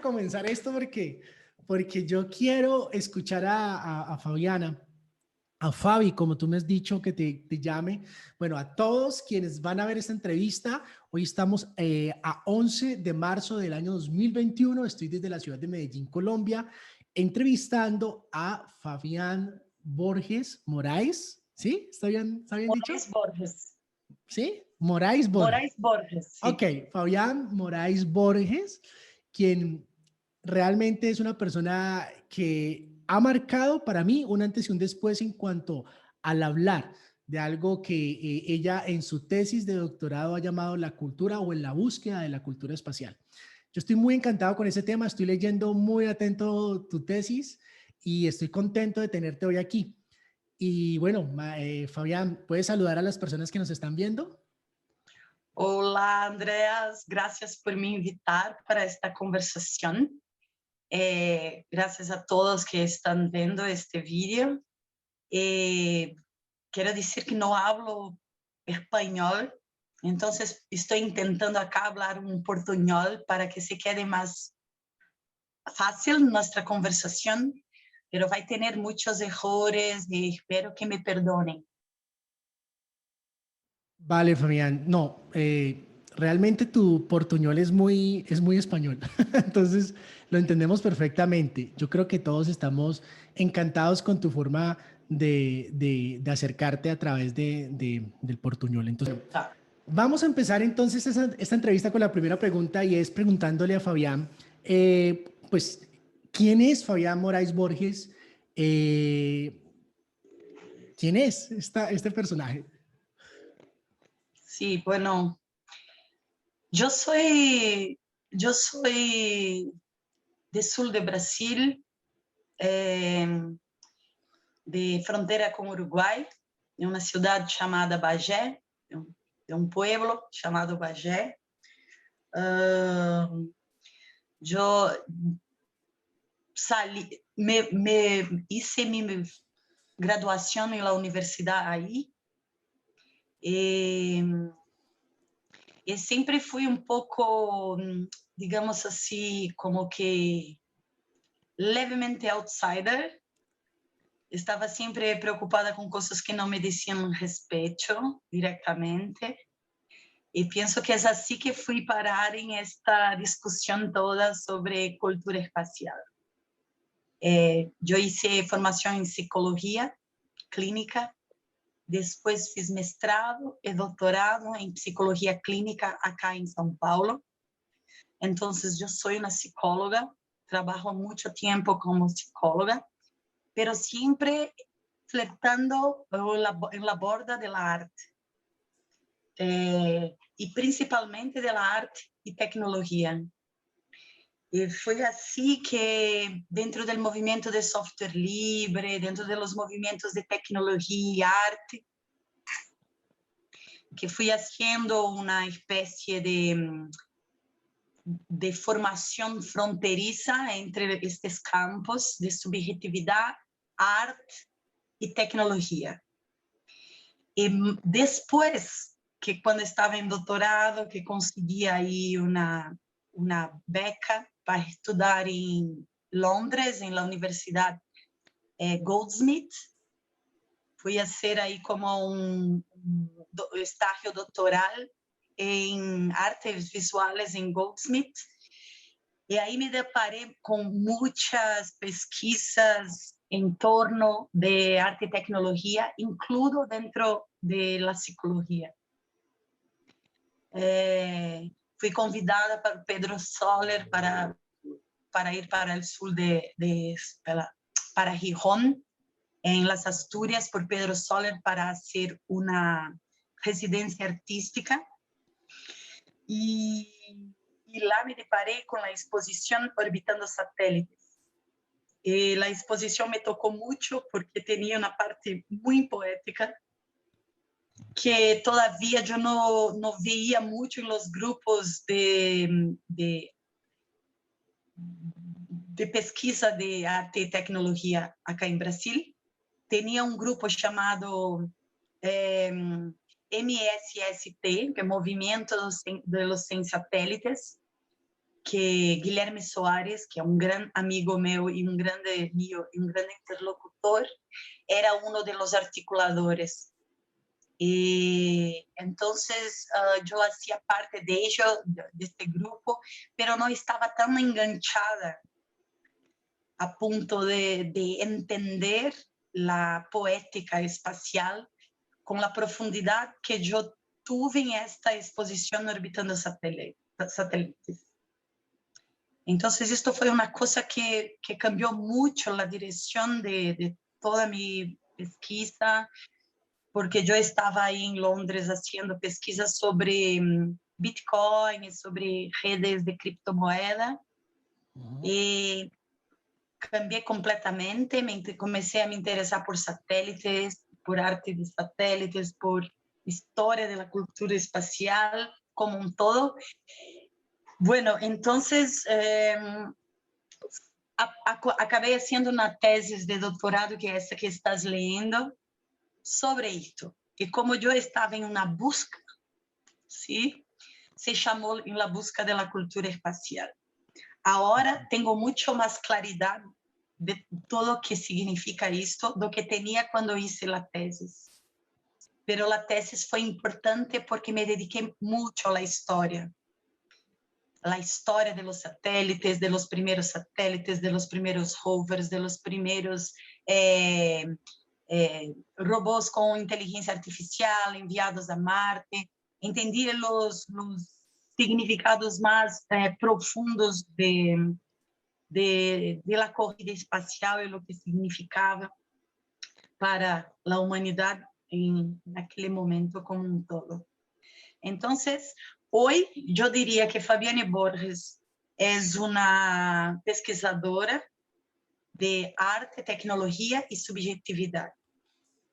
comenzar esto porque yo quiero escuchar a Fabiana, a Fabi, como tú me has dicho que te llame. Bueno, a todos quienes van a ver esta entrevista, hoy estamos a 11 de marzo del año 2021. Estoy desde la ciudad de Medellín, Colombia, entrevistando a Fabián Borges Moraes. ¿Sí? Está bien dicho? Moraes Borges. ¿Sí? Moraes Borges. Moraes Borges, sí. Ok, Fabián Moraes Borges, quien realmente es una persona que ha marcado para mí un antes y un después en cuanto al hablar de algo que ella en su tesis de doctorado ha llamado la cultura o en la búsqueda de la cultura espacial. Yo estoy muy encantado con ese tema, estoy leyendo muy atento tu tesis y estoy contento de tenerte hoy aquí. Y bueno, Fabián, ¿puedes saludar a las personas que nos están viendo? Olá, Andreas. Gracias por me invitar para esta conversación. Gracias a todos que están viendo este vídeo. Quiero decir que no hablo español, entonces estoy intentando acá hablar un portuñol para que se quede más fácil nuestra conversación, pero va a tener muchos errores y espero que me perdonen. Vale, Fabián. No, realmente tu portuñol es muy español. Entonces, lo entendemos perfectamente. Yo creo que todos estamos encantados con tu forma de acercarte a través del portuñol. Entonces, Tá. vamos a empezar entonces esta entrevista con la primera pregunta y es preguntándole a Fabián, pues, ¿quién es Fabián Moraes Borges? Eh, ¿Quién es este personaje? Sí, bueno, yo soy, yo soy de sul de Brasil, eh, de frontera com Uruguai, em uma cidade chamada Bagé, de um pueblo chamado Bagé. Eu hice mi graduación en la universidad ahí. E, e sempre fui um pouco, digamos assim, como que levemente outsider. Estava sempre preocupada com coisas que não me diziam respeito diretamente. E penso que é assim que fui parar em esta discussão toda sobre cultura espacial. Eu hice formação em psicologia clínica, depois fiz mestrado e doutorado em psicologia clínica acá em São Paulo. Então, eu sou uma psicóloga, trabalho muito tempo como psicóloga, pero siempre flertando en la borda de la arte, y principalmente de la arte y tecnología. Y fue así que dentro del movimiento de software libre, dentro de los movimientos de tecnología y arte, que fui haciendo una especie de formación fronteriza entre estos campos de subjetividad, arte y tecnología. E depois, que quando estava em doutorado, que consegui aí uma beca para estudar em Londres, em la Universidade Goldsmith, fui a ser aí como um estágio doutoral em artes visuais em Goldsmith, e aí me deparei com muitas pesquisas em torno de arte e tecnologia, incluso dentro de la psicologia. Fui convidada por Pedro Soler para ir para o sul para Gijón, em Las Asturias, por Pedro Soler para fazer uma residência artística. E lá me deparei com a exposição Orbitando Satélites. E a exposição me tocou muito porque tinha uma parte muito poética que todavía eu não veía muito em los grupos de pesquisa de arte e tecnologia acá em Brasil. Tinha um grupo chamado MSST, que é Movimento de los Sem Satélites, que Guilherme Soares, que é um grande amigo meu e um grande interlocutor, era uno de los articuladores. Y entonces yo hacía parte de ello, de este grupo, pero no estaba tan enganchada a punto de entender la poética espacial con la profundidad que yo tuve en esta exposición orbitando satélites. Entonces esto fue una cosa que cambió mucho la dirección de toda mi pesquisa, porque yo estaba ahí en Londres haciendo pesquisas sobre Bitcoin y sobre redes de criptomoeda. Y cambié completamente, comencé a me interesar por satélites, por arte de satélites, por historia de la cultura espacial como un todo. Bueno, entonces acabei haciendo una tesis de doctorado, que es esta que estás leyendo, sobre esto. Y como yo estaba en una búsqueda, ¿sí? Se llamó En la busca de la cultura espacial. Ahora tengo mucho más claridad de todo lo que significa esto do que tenía cuando hice la tesis. Pero la tesis fue importante porque me dediqué mucho a la historia de los satélites, de los primeros satélites, de los primeros rovers, de los primeros robôs con inteligencia artificial enviados a Marte. Entendí los significados más profundos de la corrida espacial y lo que significaba para la humanidad en aquel momento como un todo. Entonces, hoy yo diría que Fabiane Borges es una pesquisadora de arte, tecnología y subjetividad.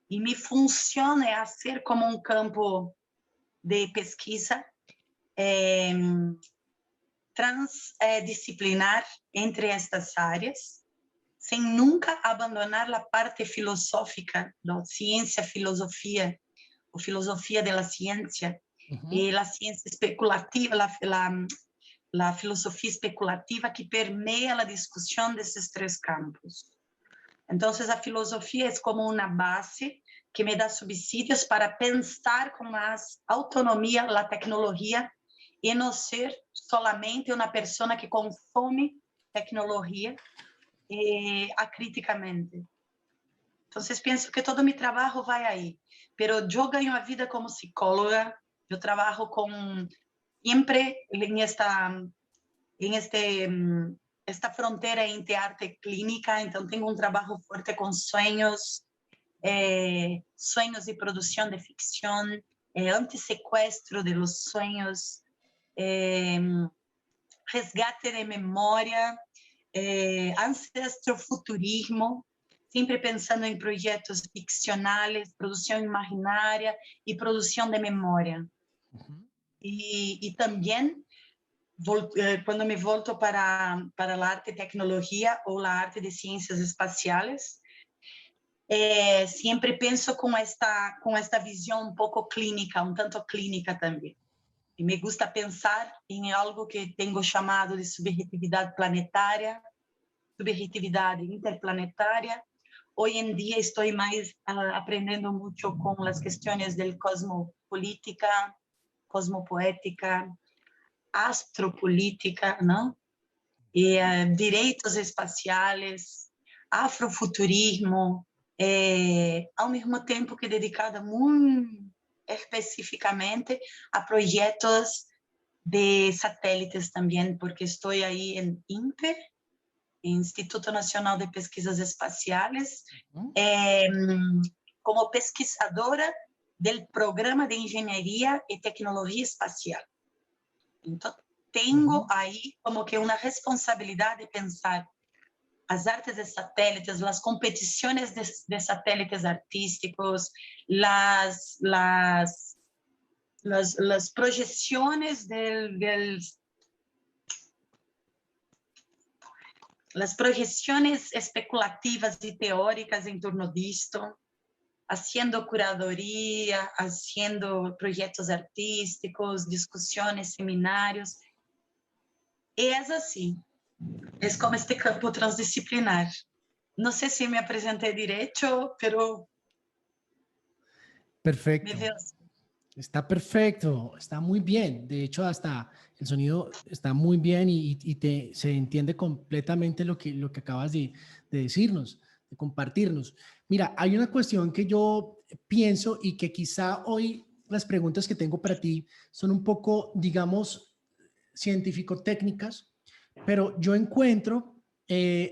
Y mi función es hacer como un campo de pesquisa transdisciplinar entre estas áreas, sem nunca abandonar a parte filosófica, da ciência, filosofia, ou filosofia da ciência, e a ciência especulativa, a filosofia especulativa que permeia a discussão desses três campos. Então, a filosofia é como uma base que me dá subsídios para pensar com mais autonomia a tecnologia e não ser solamente uma pessoa que consome tecnologia acríticamente. Então, penso que todo meu trabalho vai aí. Pero eu ganho a vida como psicóloga, eu trabalho com sempre em esta fronteira entre arte e clínica, então tenho um trabalho forte com sonhos e produção de ficção, antissequestro de los sonhos, resgate de memória, ancestrofuturismo, sempre pensando em projetos ficcionais, produção imaginária e produção de memória. E também, quando me volto para a arte e tecnologia ou a arte de ciências espaciais, sempre penso com esta visão um pouco clínica, um tanto clínica também. E me gusta pensar em algo que tenho chamado de subjetividade planetária, subjetividade interplanetária. Hoje em dia estou mais aprendendo muito com as questões da cosmopolítica, cosmopoética, astropolítica, não? E direitos espaciais, afrofuturismo, ao mesmo tempo que dedicada muito especificamente a projetos de satélites também, porque estou aí em INPE, Instituto Nacional de Pesquisas Espaciales, como pesquisadora del Programa de Ingeniería y Tecnología Espacial. Entonces, tengo ahí como que una responsabilidad de pensar as artes de satélites, as competições de satélites artísticos, as projeções as projeções especulativas e teóricas em torno disto, haciendo curadoria, haciendo projetos artísticos, discussões, seminários. E é assim, é como este campo transdisciplinar. Não sei se me apresentei direito, pero me Perfecto. veo assim. Está perfecto, está muy bien. De hecho, hasta el sonido está muy bien se entiende completamente lo que acabas de decirnos, de compartirnos. Mira, hay una cuestión que yo pienso y que quizá hoy las preguntas que tengo para ti son un poco, digamos, científico-técnicas, pero yo encuentro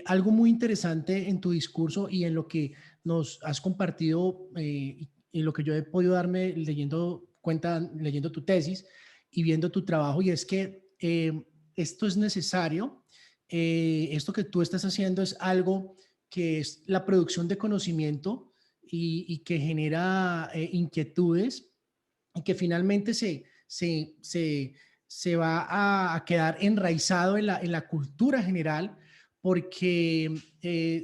algo muy interesante en tu discurso y en lo que nos has compartido y lo que yo he podido darme leyendo cuenta, leyendo tu tesis y viendo tu trabajo, y es que esto es necesario, esto que tú estás haciendo es algo que es la producción de conocimiento y que genera inquietudes y que finalmente se va a quedar enraizado en la cultura general, porque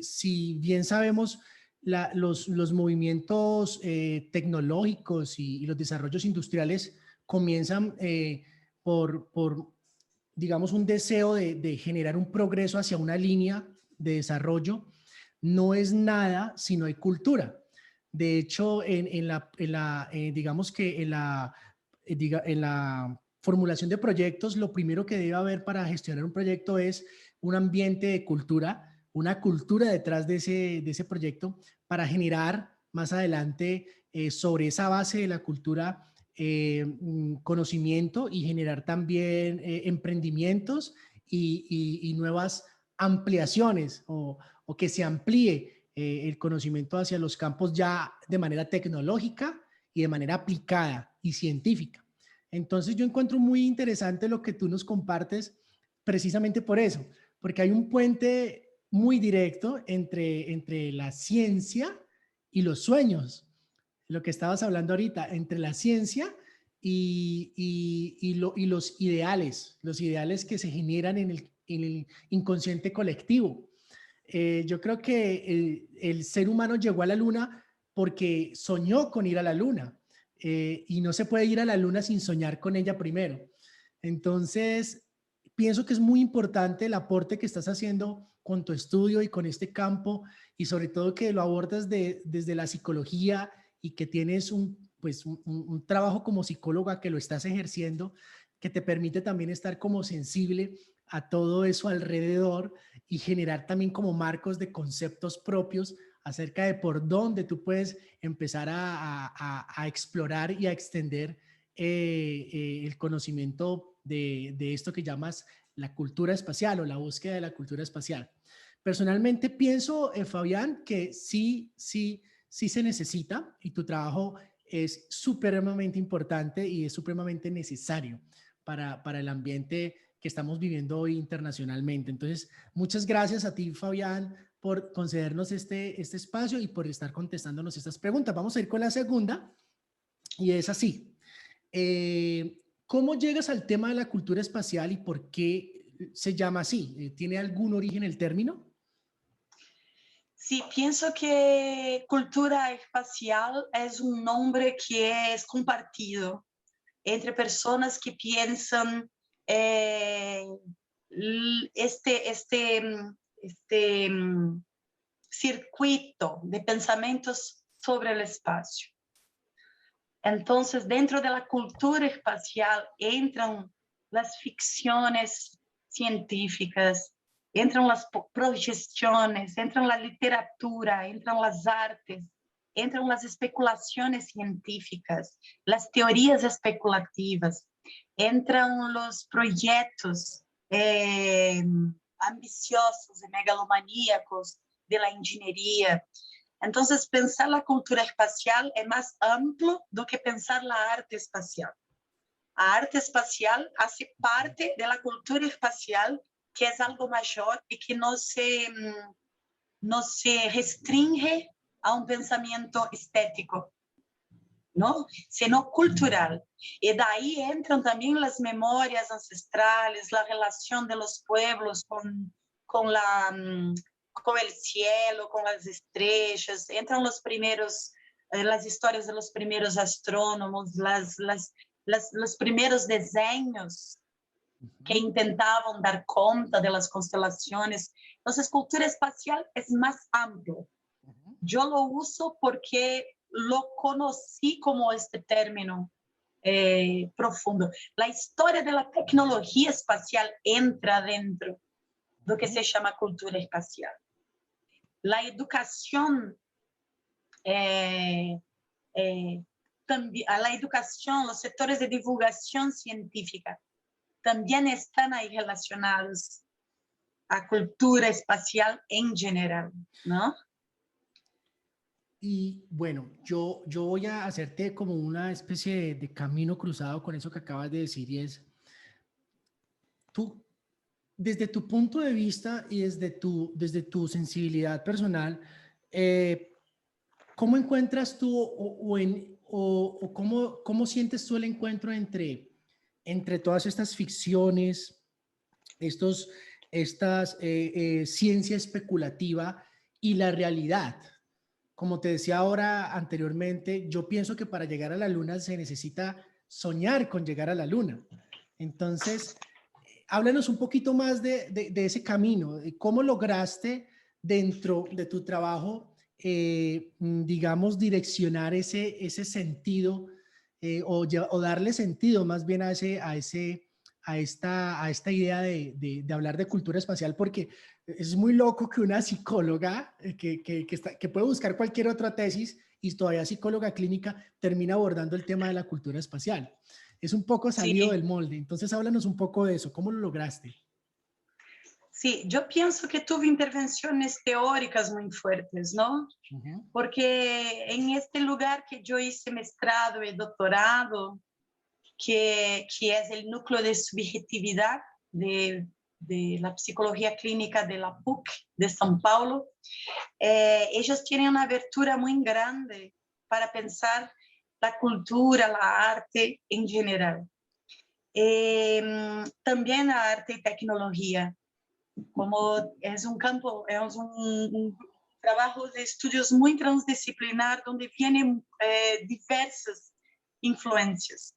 si bien sabemos, los movimientos tecnológicos y los desarrollos industriales comienzan por, digamos, un deseo de generar un progreso hacia una línea de desarrollo, no es nada si no hay cultura. De hecho, digamos que en la formulación de proyectos, lo primero que debe haber para gestionar un proyecto es un ambiente de cultura, una cultura detrás de ese proyecto para generar más adelante sobre esa base de la cultura conocimiento y generar también emprendimientos y nuevas ampliaciones o que se amplíe el conocimiento hacia los campos ya de manera tecnológica y de manera aplicada y científica. Entonces yo encuentro muy interesante lo que tú nos compartes precisamente por eso, porque hay un puente muy directo entre la ciencia y los sueños, lo que estabas hablando ahorita, entre la ciencia y los ideales que se generan en el inconsciente colectivo. Yo creo que el ser humano llegó a la luna porque soñó con ir a la luna y no se puede ir a la luna sin soñar con ella primero. Entonces, pienso que es muy importante el aporte que estás haciendo con tu estudio y con este campo y sobre todo que lo abordas desde la psicología y que tienes un trabajo como psicóloga que lo estás ejerciendo, que te permite también estar como sensible a todo eso alrededor y generar también como marcos de conceptos propios acerca de por dónde tú puedes empezar a explorar y a extender el conocimiento de esto que llamas la cultura espacial o la búsqueda de la cultura espacial. Personalmente pienso, Fabián, que sí se necesita y tu trabajo es supremamente importante y es supremamente necesario para el ambiente que estamos viviendo hoy internacionalmente. Entonces, muchas gracias a ti, Fabián, por concedernos este espacio y por estar contestándonos estas preguntas. Vamos a ir con la segunda y es así. ¿Cómo llegas al tema de la cultura espacial y por qué se llama así? ¿Tiene algún origen el término? Sí, pienso que cultura espacial es un nombre que es compartido entre personas que piensan eh, este circuito de pensamientos sobre el espacio. Entonces, dentro de la cultura espacial entran las ficciones científicas, entran las proyecciones, entran la literatura, entran las artes, entran las especulaciones científicas, las teorías especulativas, entran los proyectos ambiciosos y megalomaníacos de la ingeniería. Entonces, pensar la cultura espacial es más amplio do que pensar la arte espacial. A arte espacial hace parte de la cultura espacial, que es algo mayor y que no se restringe a un pensamiento estético, ¿no? Sino cultural. Y de ahí entran también las memorias ancestrales, la relación de los pueblos con con el cielo, con las estrellas, entran las historias de los primeros astrónomos, los primeros diseños que intentaban dar cuenta de las constelaciones. Entonces, cultura espacial es más amplio. Yo lo uso porque lo conocí como este término profundo. La historia de la tecnología espacial entra dentro de lo que se llama cultura espacial. La educación, la educación, los sectores de divulgación científica también están ahí relacionados a cultura espacial en general, ¿no? Y bueno, yo voy a hacerte como una especie de camino cruzado con eso que acabas de decir y es, tú, desde tu punto de vista y desde tu sensibilidad personal, ¿cómo encuentras tú o cómo sientes tú el encuentro entre todas estas ficciones, estos, estas ciencia especulativa y la realidad? Como te decía ahora anteriormente, yo pienso que para llegar a la luna se necesita soñar con llegar a la luna. Entonces, háblanos un poquito más de ese camino, de cómo lograste dentro de tu trabajo, digamos, direccionar ese sentido o darle sentido más bien a esta idea de hablar de cultura espacial, porque es muy loco que una psicóloga que puede buscar cualquier otra tesis y todavía psicóloga clínica termina abordando el tema de la cultura espacial. Es un poco salido Sí, del molde. Entonces, háblanos un poco de eso. ¿Cómo lo lograste? sí, yo pienso que tuve intervenciones teóricas muy fuertes, ¿no? Ujú. Porque en este lugar que yo hice mestrado y doctorado, que es el núcleo de subjetividad de la psicología clínica de la PUC de São Paulo, ellos tienen una abertura muy grande para pensar la cultura, la arte en general. También la arte y tecnología, como es un campo, es un trabajo de estudios muy transdisciplinar donde vienen diversas influencias.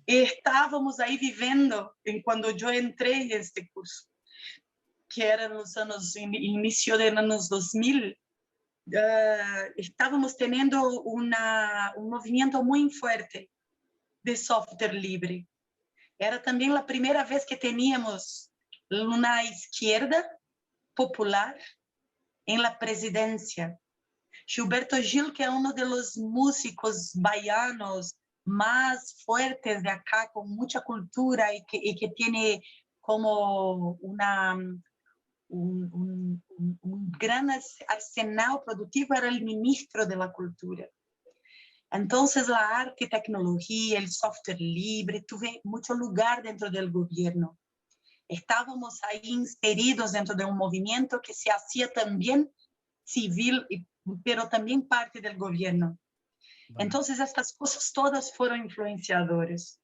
Estávamos aí vivendo, quando eu entrei neste curso, que era nos anos, início dos anos 2000, estávamos tendo um movimento muito forte de software livre. Era também a primeira vez que tínhamos uma esquerda popular em la presidência. Gilberto Gil, que é um dos músicos baianos más fuertes de acá, con mucha cultura y que tiene como un gran arsenal productivo, era el ministro de la cultura. Entonces, la arte y tecnología, el software libre, tuve mucho lugar dentro del gobierno. Estábamos ahí inseridos dentro de un movimiento que se hacía también civil, pero también parte del gobierno. Vale. Entonces, estas cosas todas fueron influenciadoras.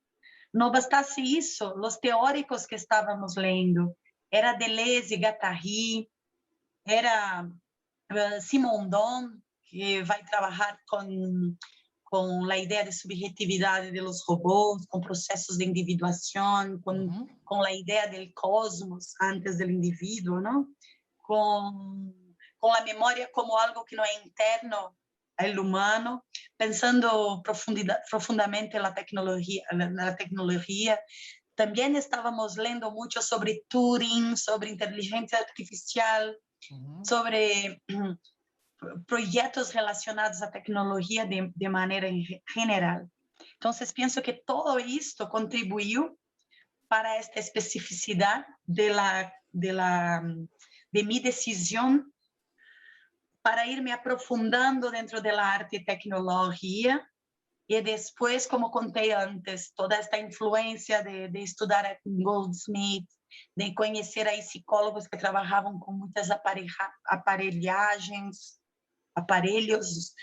No bastasse isso, os teóricos que estávamos lendo, era Deleuze, Guattari, era Simondon, que vai trabalhar com a ideia de subjetividade dos robôs, com processos de individuação, com a ideia do cosmos antes do indivíduo, não? Com a memória como algo que não é interno ao humano, pensando profundamente na tecnologia. Também estávamos lendo muito sobre Turing, sobre inteligência artificial, sobre projetos relacionados à tecnologia de maneira geral. Então, penso que todo isto contribuiu para esta especificidade de minha decisão para ir me aprofundando dentro da arte e tecnologia, e depois, como contei antes, toda esta influência de estudar com Goldsmith, de conhecer aí psicólogos que trabalhavam com muitas aparelhagens, aparelhos,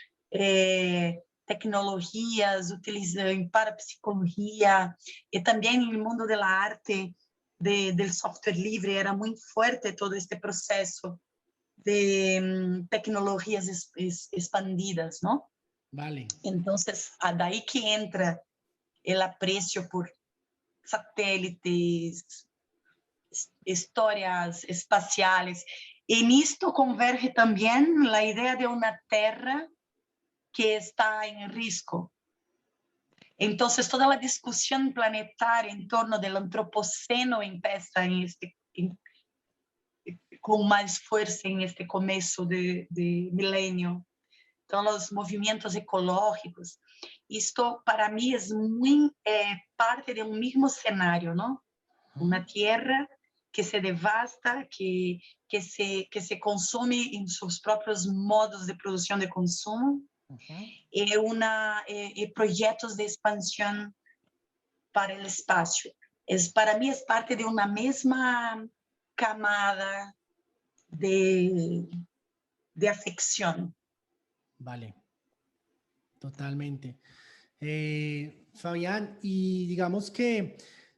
tecnologias utilizando para psicologia, e também no mundo da arte, do software livre, era muito forte todo este processo de tecnologias expandidas, ¿no? Vale. Entonces, de ahí que entra el aprecio por satélites, histórias espaciais. E nisto converge também a ideia de uma Terra que está em risco. Então, toda a discussão planetária em torno do antropoceno empieza com mais força neste começo de milênio. Então, os movimentos ecológicos, isto para mim é muito parte de um mesmo cenário, não? Uma terra que se devasta, que se consome em seus próprios modos de produção de consumo, e projetos de expansão para o espaço. Para mim, é parte de uma mesma camada de afección. Vale, totalmente. Fabián, y digamos que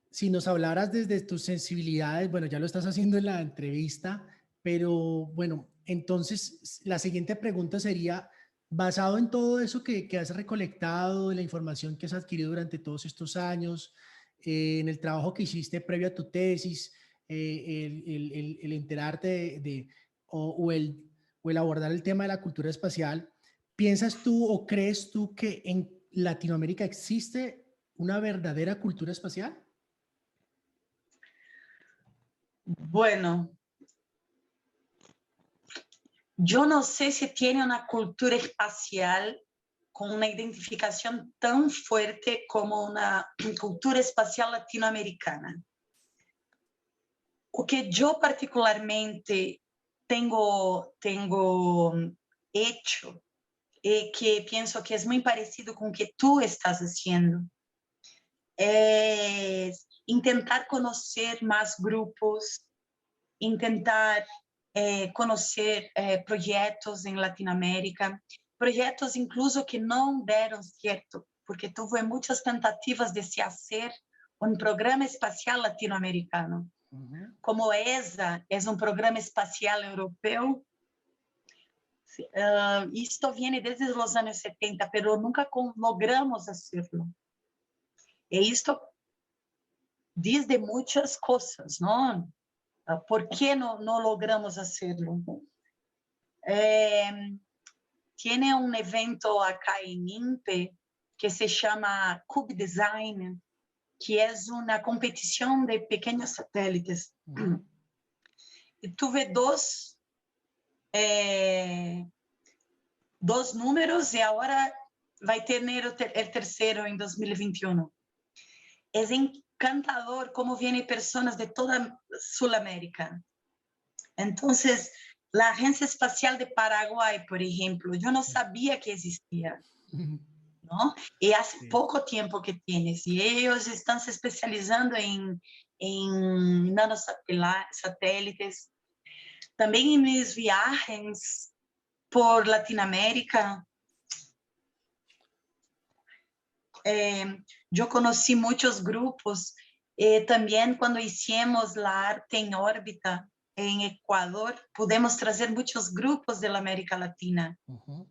si nos hablaras desde tus sensibilidades, bueno, ya lo estás haciendo en la entrevista, pero bueno, entonces la siguiente pregunta sería, basado en todo eso que has recolectado, en la información que has adquirido durante todos estos años, en el trabajo que hiciste previo a tu tesis, el enterarte o el abordar el tema de la cultura espacial, ¿piensas tú o crees tú que en Latinoamérica existe una verdadera cultura espacial? Bueno, yo no sé si tiene una cultura espacial con una identificación tan fuerte como una cultura espacial latinoamericana. O que yo particularmente tengo hecho, que pienso que es muy parecido con lo que tú estás haciendo, es intentar conocer más grupos, intentar conhecer projetos em Latinoamérica, projetos incluso que não deram certo, porque houve muitas tentativas de se fazer um programa espacial latino-americano. Como ESA é um programa espacial europeu, isto vem desde os anos 70, mas nunca logramos hacerlo. E isto diz de muitas coisas, não? ¿Por qué no logramos hacerlo? Tiene un evento acá en INPE que se llama Cube Design, que es una competición de pequeños satélites. Y tuve dos números y ahora va a tener el tercero en 2021. Es encantador cómo vienen personas de toda Sudamérica. Entonces, la Agencia Espacial de Paraguay, por ejemplo, yo no sabía que existía, ¿no? Y hace poco tiempo que tienes, y ellos están se especializando en nanosatélites. También en mis viajes por Latinoamérica, yo conocí muchos grupos, también cuando hicimos la arte en órbita en Ecuador, pudimos trazer muitos grupos da América Latina.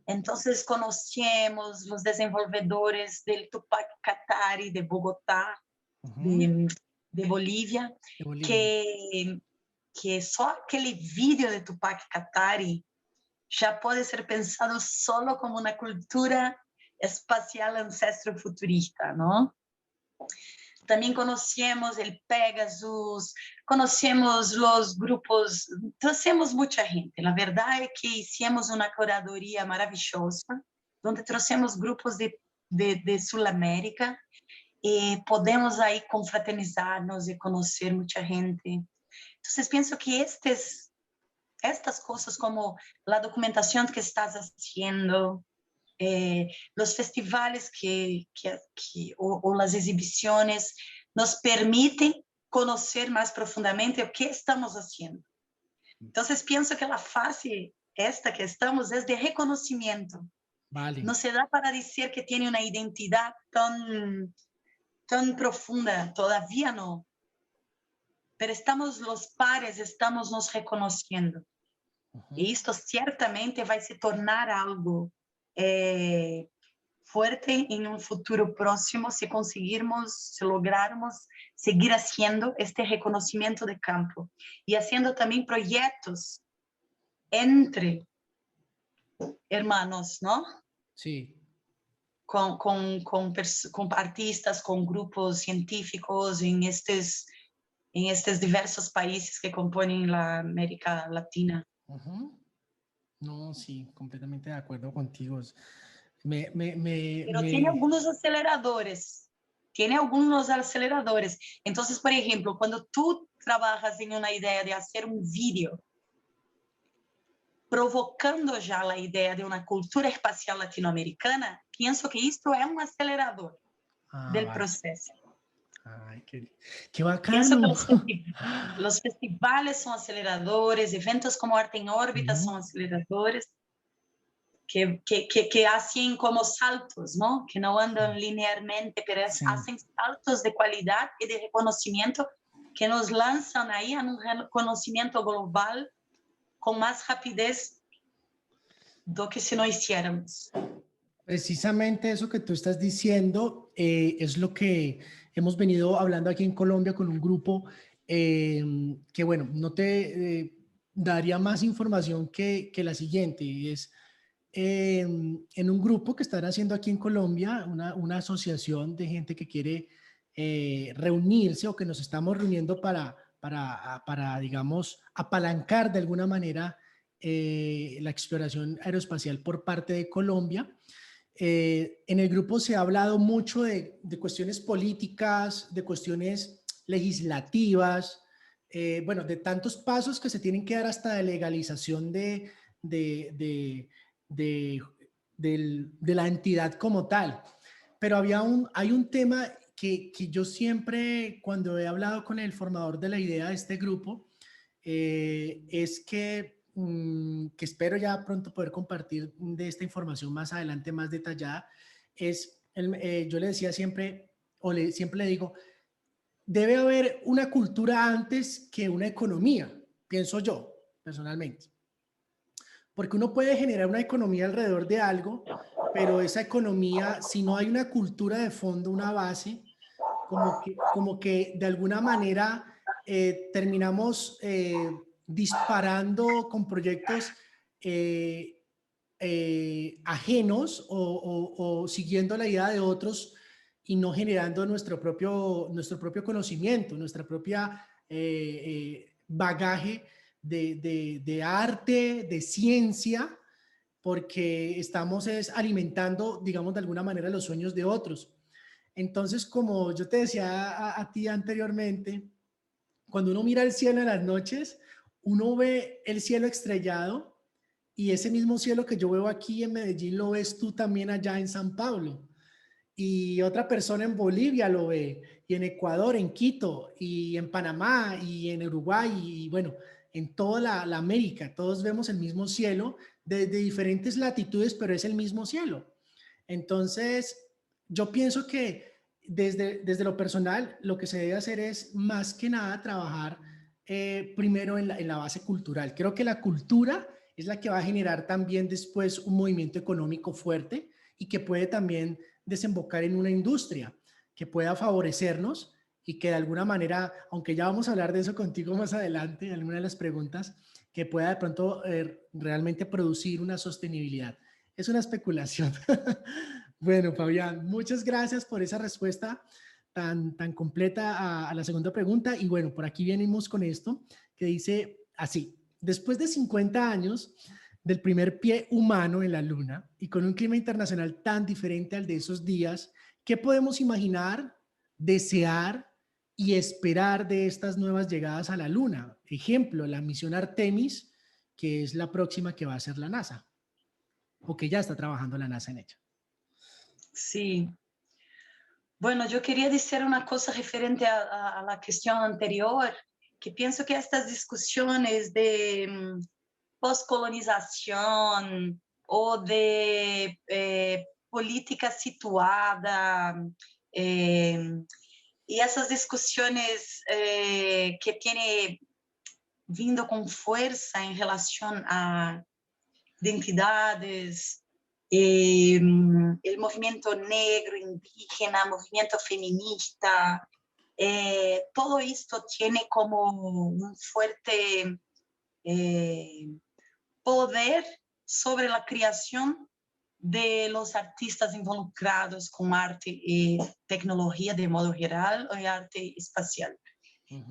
Então, conhecemos os desenvolvedores do Tupac Katari de Bogotá, de Bolívia, que só aquele vídeo de Tupac Katari já pode ser pensado solo como uma cultura espacial ancestro-futurista, não? Também conhecemos o Pegasus, conhecemos os grupos, trouxemos muita gente. A verdade é que hicimos uma curadoria maravilhosa, onde trouxemos grupos de Sul-América e podemos aí confraternizar-nos e conhecer muita gente. Então, penso que estas coisas, como a documentação que estás fazendo, los festivales o las exhibiciones nos permiten conocer más profundamente o que estamos haciendo. Entonces, pienso que la fase esta que estamos es de reconocimiento. Vale. No se da para decir que tiene una identidad tan profunda, todavía no. Pero los pares estamos nos reconociendo. Y esto ciertamente va a se tornar algo fuerte en un futuro próximo si conseguirmos, si lograrmos seguir haciendo este reconocimiento de campo y haciendo también proyectos entre hermanos, ¿no? Sí. Com artistas, com grupos científicos em estes diversos países que compõem a América Latina. Ujú. No, sí, completamente de acuerdo contigo. Me, me, me, Pero me... tiene algunos aceleradores. Entonces, por ejemplo, cuando tú trabajas en una idea de hacer un vídeo, provocando ya la idea de una cultura espacial latinoamericana, pienso que esto es un acelerador Ah, del vale. proceso. Ay, qué Pienso que bacano. los festivales son aceleradores, eventos como Arte en órbita Ujú. son aceleradores, que hacen como saltos, ¿no? Que no andan Sí, linealmente, pero sí. hacen saltos de calidad y de reconocimiento que nos lanzan ahí a un reconocimiento global con más rapidez do que si no hiciéramos. Precisamente eso que tú estás diciendo es lo que hemos venido hablando aquí en Colombia con un grupo que, bueno, no te daría más información que la siguiente. Y es en un grupo que están haciendo aquí en Colombia, una asociación de gente que quiere reunirse o que nos estamos reuniendo para, digamos, apalancar de alguna manera la exploración aeroespacial por parte de Colombia. En el grupo se ha hablado mucho de cuestiones políticas, de cuestiones legislativas, bueno, de tantos pasos que se tienen que dar hasta de legalización de, de, de, de la entidad como tal. Pero hay un tema que yo siempre, cuando he hablado con el formador de la idea de este grupo, es que espero ya pronto poder compartir de esta información más adelante, más detallada, yo le decía siempre, siempre le digo, debe haber una cultura antes que una economía, pienso yo, personalmente. Porque uno puede generar una economía alrededor de algo, pero esa economía, si no hay una cultura de fondo, una base, como que de alguna manera terminamos disparando con proyectos ajenos o siguiendo la idea de otros y no generando nuestro propio conocimiento, nuestra propia bagaje de arte, de ciencia, porque estamos alimentando, digamos, de alguna manera los sueños de otros. Entonces, como yo te decía a ti anteriormente, cuando uno mira el cielo en las noches, uno ve el cielo estrellado y ese mismo cielo que yo veo aquí en Medellín lo ves tú también allá en San Pablo. Y otra persona en Bolivia lo ve, y en Ecuador, en Quito, y en Panamá, y en Uruguay, y bueno, en toda la América, todos vemos el mismo cielo desde diferentes latitudes, pero es el mismo cielo. Entonces, yo pienso que desde lo personal, lo que se debe hacer es más que nada trabajar primero en la base cultural. Creo que la cultura es la que va a generar también después un movimiento económico fuerte y que puede también desembocar en una industria que pueda favorecernos y que de alguna manera, aunque ya vamos a hablar de eso contigo más adelante, en alguna de las preguntas, que pueda de pronto realmente producir una sostenibilidad. Es una especulación. Bueno, Fabián, muchas gracias por esa respuesta tan completa a la segunda pregunta. Y bueno, por aquí venimos con esto que dice así, después de 50 años del primer pie humano en la Luna y con un clima internacional tan diferente al de esos días, ¿qué podemos imaginar, desear y esperar de estas nuevas llegadas a la Luna? Ejemplo, la misión Artemis, que es la próxima que va a hacer la NASA, o que ya está trabajando la NASA en ella. Sí. Bueno, yo quería decir una cosa referente a la cuestión anterior, que pienso que estas discusiones de pós-colonización o de política situada, eh, y esas discusiones que tiene vindo con fuerza en relación a identidades, el movimiento negro, indígena, movimiento feminista, todo esto tiene como un fuerte poder sobre la creación de los artistas involucrados con arte y tecnología de modo general y arte espacial.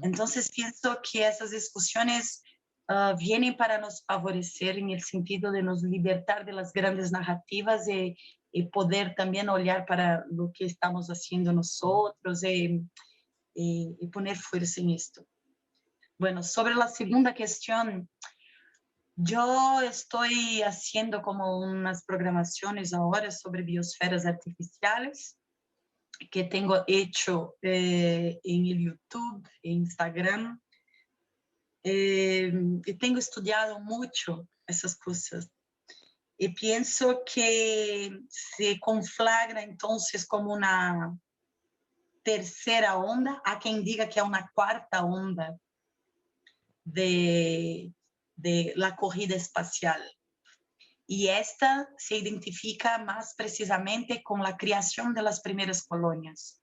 Entonces pienso que esas discusiones vienen para nos favorecer en el sentido de nos libertar de las grandes narrativas y poder también olhar para lo que estamos haciendo nosotros y poner fuerza en esto. Bueno, sobre la segunda cuestión, yo estoy haciendo como unas programaciones ahora sobre biosferas artificiales que tengo hecho en el YouTube, en Instagram, y tengo estudiado mucho esas cosas. Y pienso que se conflagra entonces como una tercera onda, há quem diga que é uma quarta onda de la corrida espacial. Y esta se identifica más precisamente con la creación de las primeras colonias.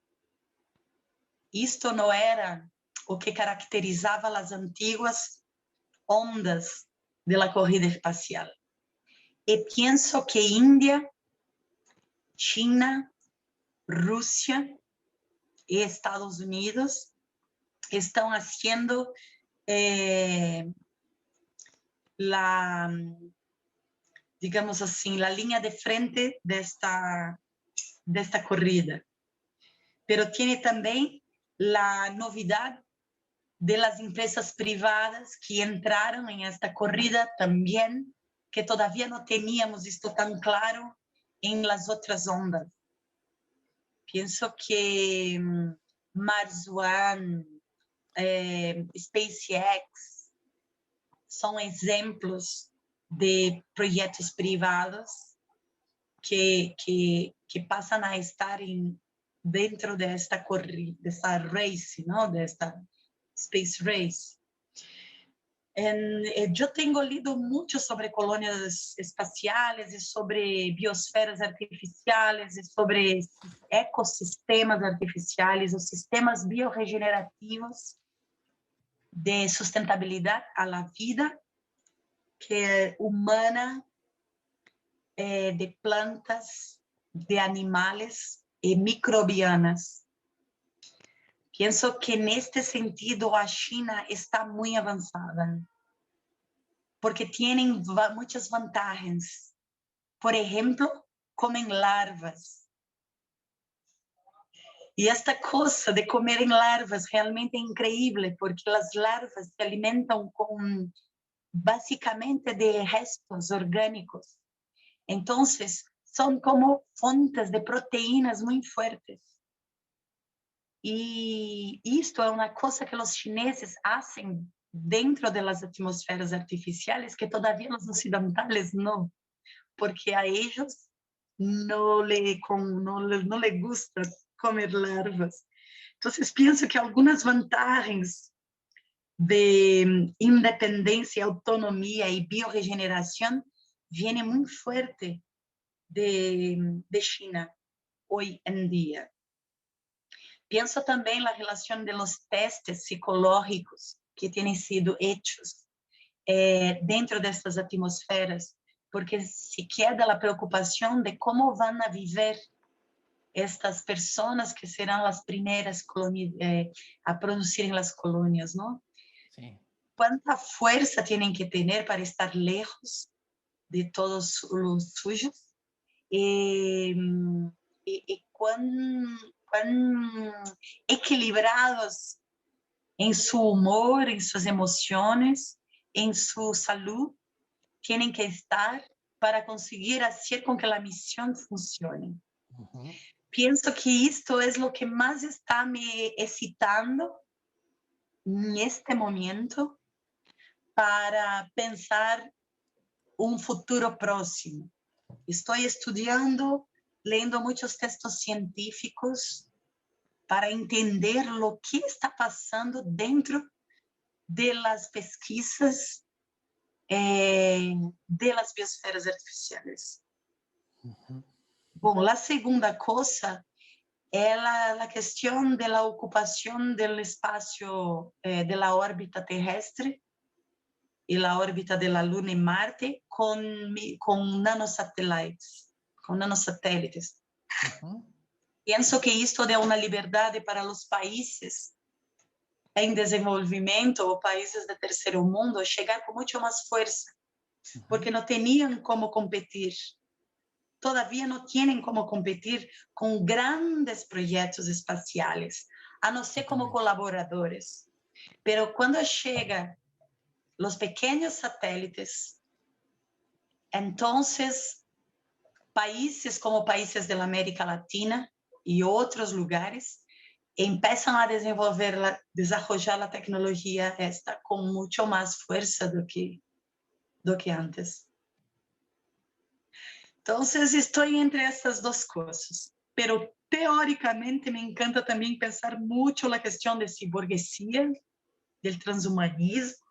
Esto no era o que caracterizaba las antiguas ondas de la corrida espacial. Y pienso que India, China, Rusia y Estados Unidos están haciendo digamos assim, la línea de frente de esta corrida. Pero tiene también la novedad de las empresas privadas que entraron en esta corrida también, que todavía no teníamos esto tan claro en las otras ondas. Pienso que Mars One, SpaceX, son ejemplos de proyectos privados que pasan a estar dentro de esta corrida, de esta race, ¿no? De esta space race. Yo tengo leído mucho sobre colonias espaciales y sobre biosferas artificiales y sobre ecosistemas artificiales o sistemas bioregenerativos de sustentabilidad a la vida que humana, de plantas, de animales y microbianas. Pienso que en este sentido a China está muy avanzada, porque tienen muchas ventajas. Por ejemplo, comen larvas. Y esta cosa de comer en larvas realmente es increíble, porque las larvas se alimentan con básicamente de restos orgánicos. Entonces, son como fuentes de proteínas muy fuertes. Y esto es una cosa que los chineses hacen dentro de las atmosferas artificiales que todavía los occidentales no, porque a ellos no le gusta comer larvas. Entonces, pienso que algunas ventajas de independencia, autonomía y bioregeneración viene muy fuerte de China hoy en día. Pienso también en la relación de los testes psicológicos que tienen sido hechos dentro de estas atmosferas, porque se queda la preocupación de cómo van a vivir estas personas que serán las primeras a producir en las colonias, ¿no? Sí. ¿Cuánta fuerza tienen que tener para estar lejos de todos los suyos? Y cuán equilibrados en su humor, en sus emociones, en su salud, tienen que estar para conseguir hacer con que la misión funcione. Pienso que esto es lo que más está me excitando en este momento para pensar un futuro próximo. Estoy estudiando, leyendo muchos textos científicos para entender lo que está pasando dentro de las pesquisas de las biosferas artificiales. Ujú, Bom, a segunda coisa é a questão da ocupação do espaço da órbita terrestre e a órbita da Luna e Marte com nanosatélites. ujú. Penso que isto dá uma liberdade para os países em desenvolvimento ou países de terceiro mundo chegar com muito mais força, Ujú. porque não tinham como competir. Todavía no tienen como competir con grandes proyectos espaciales, a no ser como Totalmente. colaboradores. Pero cuando llega los pequeños satélites, entonces países como países de la América Latina y otros lugares empiezan a desarrollar la tecnología esta con mucho más fuerza do que antes. Entonces, estoy entre estas dos cosas, pero teóricamente me encanta también pensar mucho la cuestión de ciborguesía, del transhumanismo.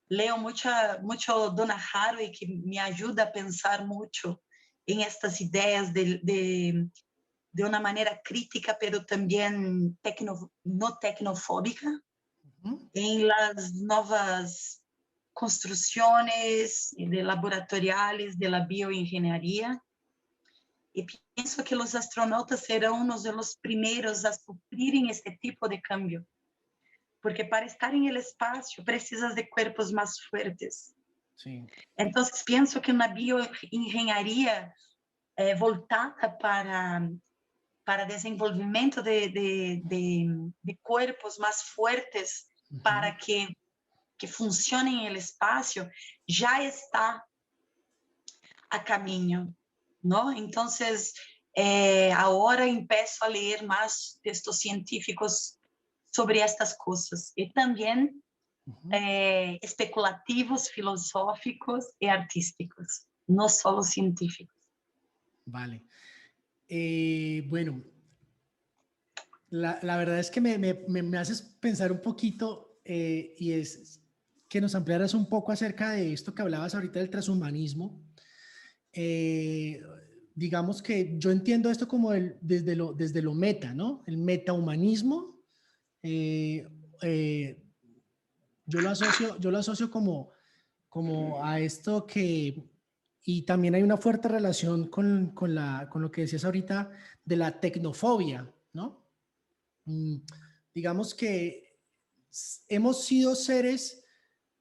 Leo mucho Donna Haraway, que me ayuda a pensar mucho en estas ideas de una manera crítica, pero también no tecnofóbica, Ujú. en las nuevas construcciones de laboratoriales de la bioingeniería. E penso que os astronautas serão um dos primeiros a sofrerem este tipo de cambio, porque para estar em el espaço precisas de cuerpos mais fuertes. Sí. Então, penso que uma bioengenharia voltada para desenvolvimento de cuerpos mais fortes Ujú. para que funcionem no espaço já está a caminho, ¿no? Entonces, ahora empiezo a leer más textos científicos sobre estas cosas y también Ujú. especulativos, filosóficos y artísticos, no solo científicos. Vale. Bueno, la verdad es que me haces pensar un poquito y es que nos ampliaras un poco acerca de esto que hablabas ahorita del transhumanismo. Eh, digamos que yo entiendo esto como desde lo meta, ¿no? El metahumanismo. eh, eh, yo lo asocio como a esto que, y también hay una fuerte relación con lo que decías ahorita de la tecnofobia, ¿no? Mm, digamos que hemos sido seres,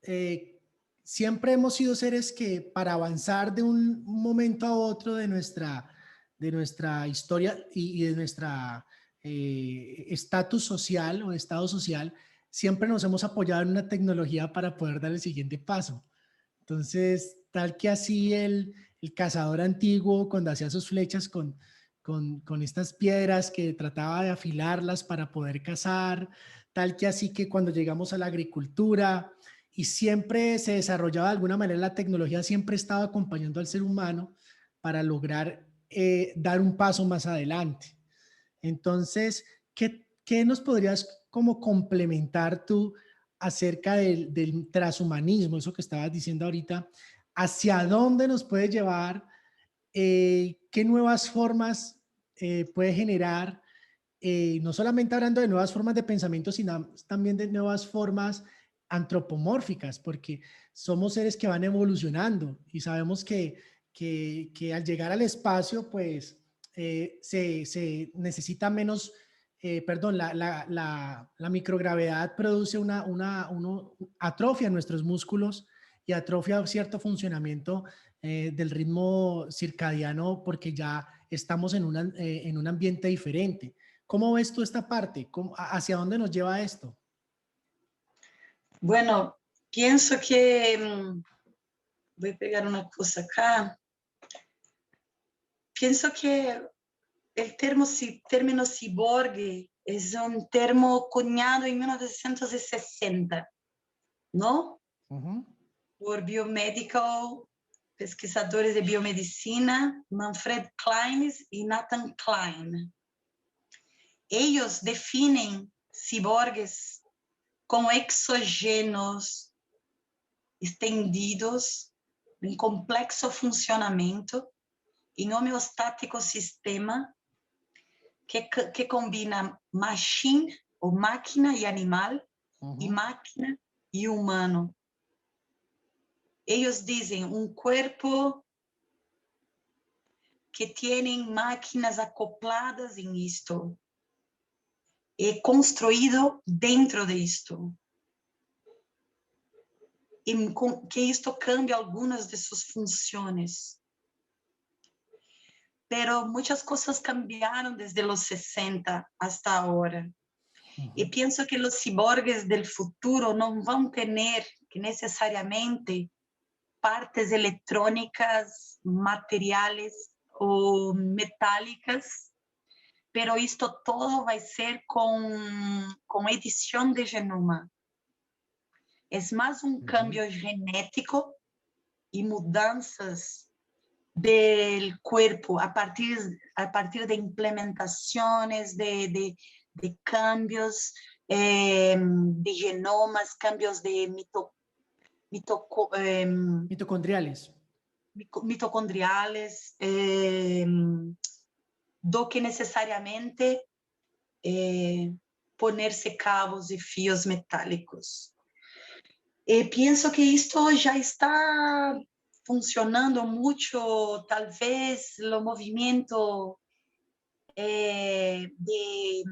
eh, siempre hemos sido seres que para avanzar de un momento a otro de nuestra historia y de nuestra estatus social o estado social, siempre nos hemos apoyado en una tecnología para poder dar el siguiente paso. Entonces, tal que así el cazador antiguo, cuando hacía sus flechas con estas piedras que trataba de afilarlas para poder cazar, tal que así que cuando llegamos a la agricultura y siempre se desarrollaba de alguna manera la tecnología, siempre estaba acompañando al ser humano para lograr dar un paso más adelante. Entonces, ¿qué nos podrías como complementar tú acerca del transhumanismo, eso que estabas diciendo ahorita? ¿Hacia dónde nos puede llevar? ¿Qué nuevas formas puede generar? No solamente hablando de nuevas formas de pensamiento, sino también de nuevas formas antropomórficas, porque somos seres que van evolucionando y sabemos que al llegar al espacio, pues se necesita menos, perdón, la microgravedad produce atrofia nuestros músculos y atrofia cierto funcionamiento del ritmo circadiano porque ya estamos en un ambiente diferente. ¿Cómo ves tú esta parte? ¿Hacia dónde nos lleva esto? Bueno, pienso que voy a pegar una cosa acá. Pienso que el término ciborgue es un término cunhado en 1960, ¿no? Ujú. Por biomédico, pesquisadores de biomedicina, Manfred Kleins y Nathan Klein. Ellos definen ciborgues como exogenos estendidos em complexo funcionamento en homeostático sistema que combina machine o máquina y animal y máquina y humano. Ellos dicen un cuerpo que tienen máquinas acopladas en esto, construido dentro de esto. Y que esto cambia algunas de sus funciones. Pero muchas cosas cambiaron desde los 60 hasta ahora. Y pienso que los ciborgues del futuro no van a tener que necesariamente partes electrónicas, materiales o metálicas, pero esto todo va a ser con edición de genoma. Es más un cambio genético y mudanzas del cuerpo a partir de implementaciones, de cambios de genomas, cambios de Mitocondriales. mitocondriales, do que necesariamente ponerse cabos y fios metálicos. Pienso que esto ya está funcionando mucho, tal vez el movimiento de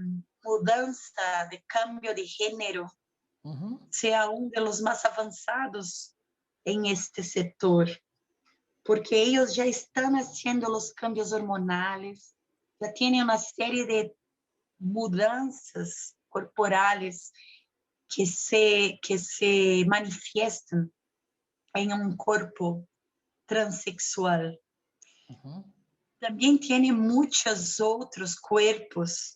mudanza, de cambio de género, sea uno de los más avanzados en este sector, porque ellos ya están haciendo los cambios hormonales, ya tienen una serie de mudanzas corporales que se manifiestan en un cuerpo transexual. También tiene muchos otros cuerpos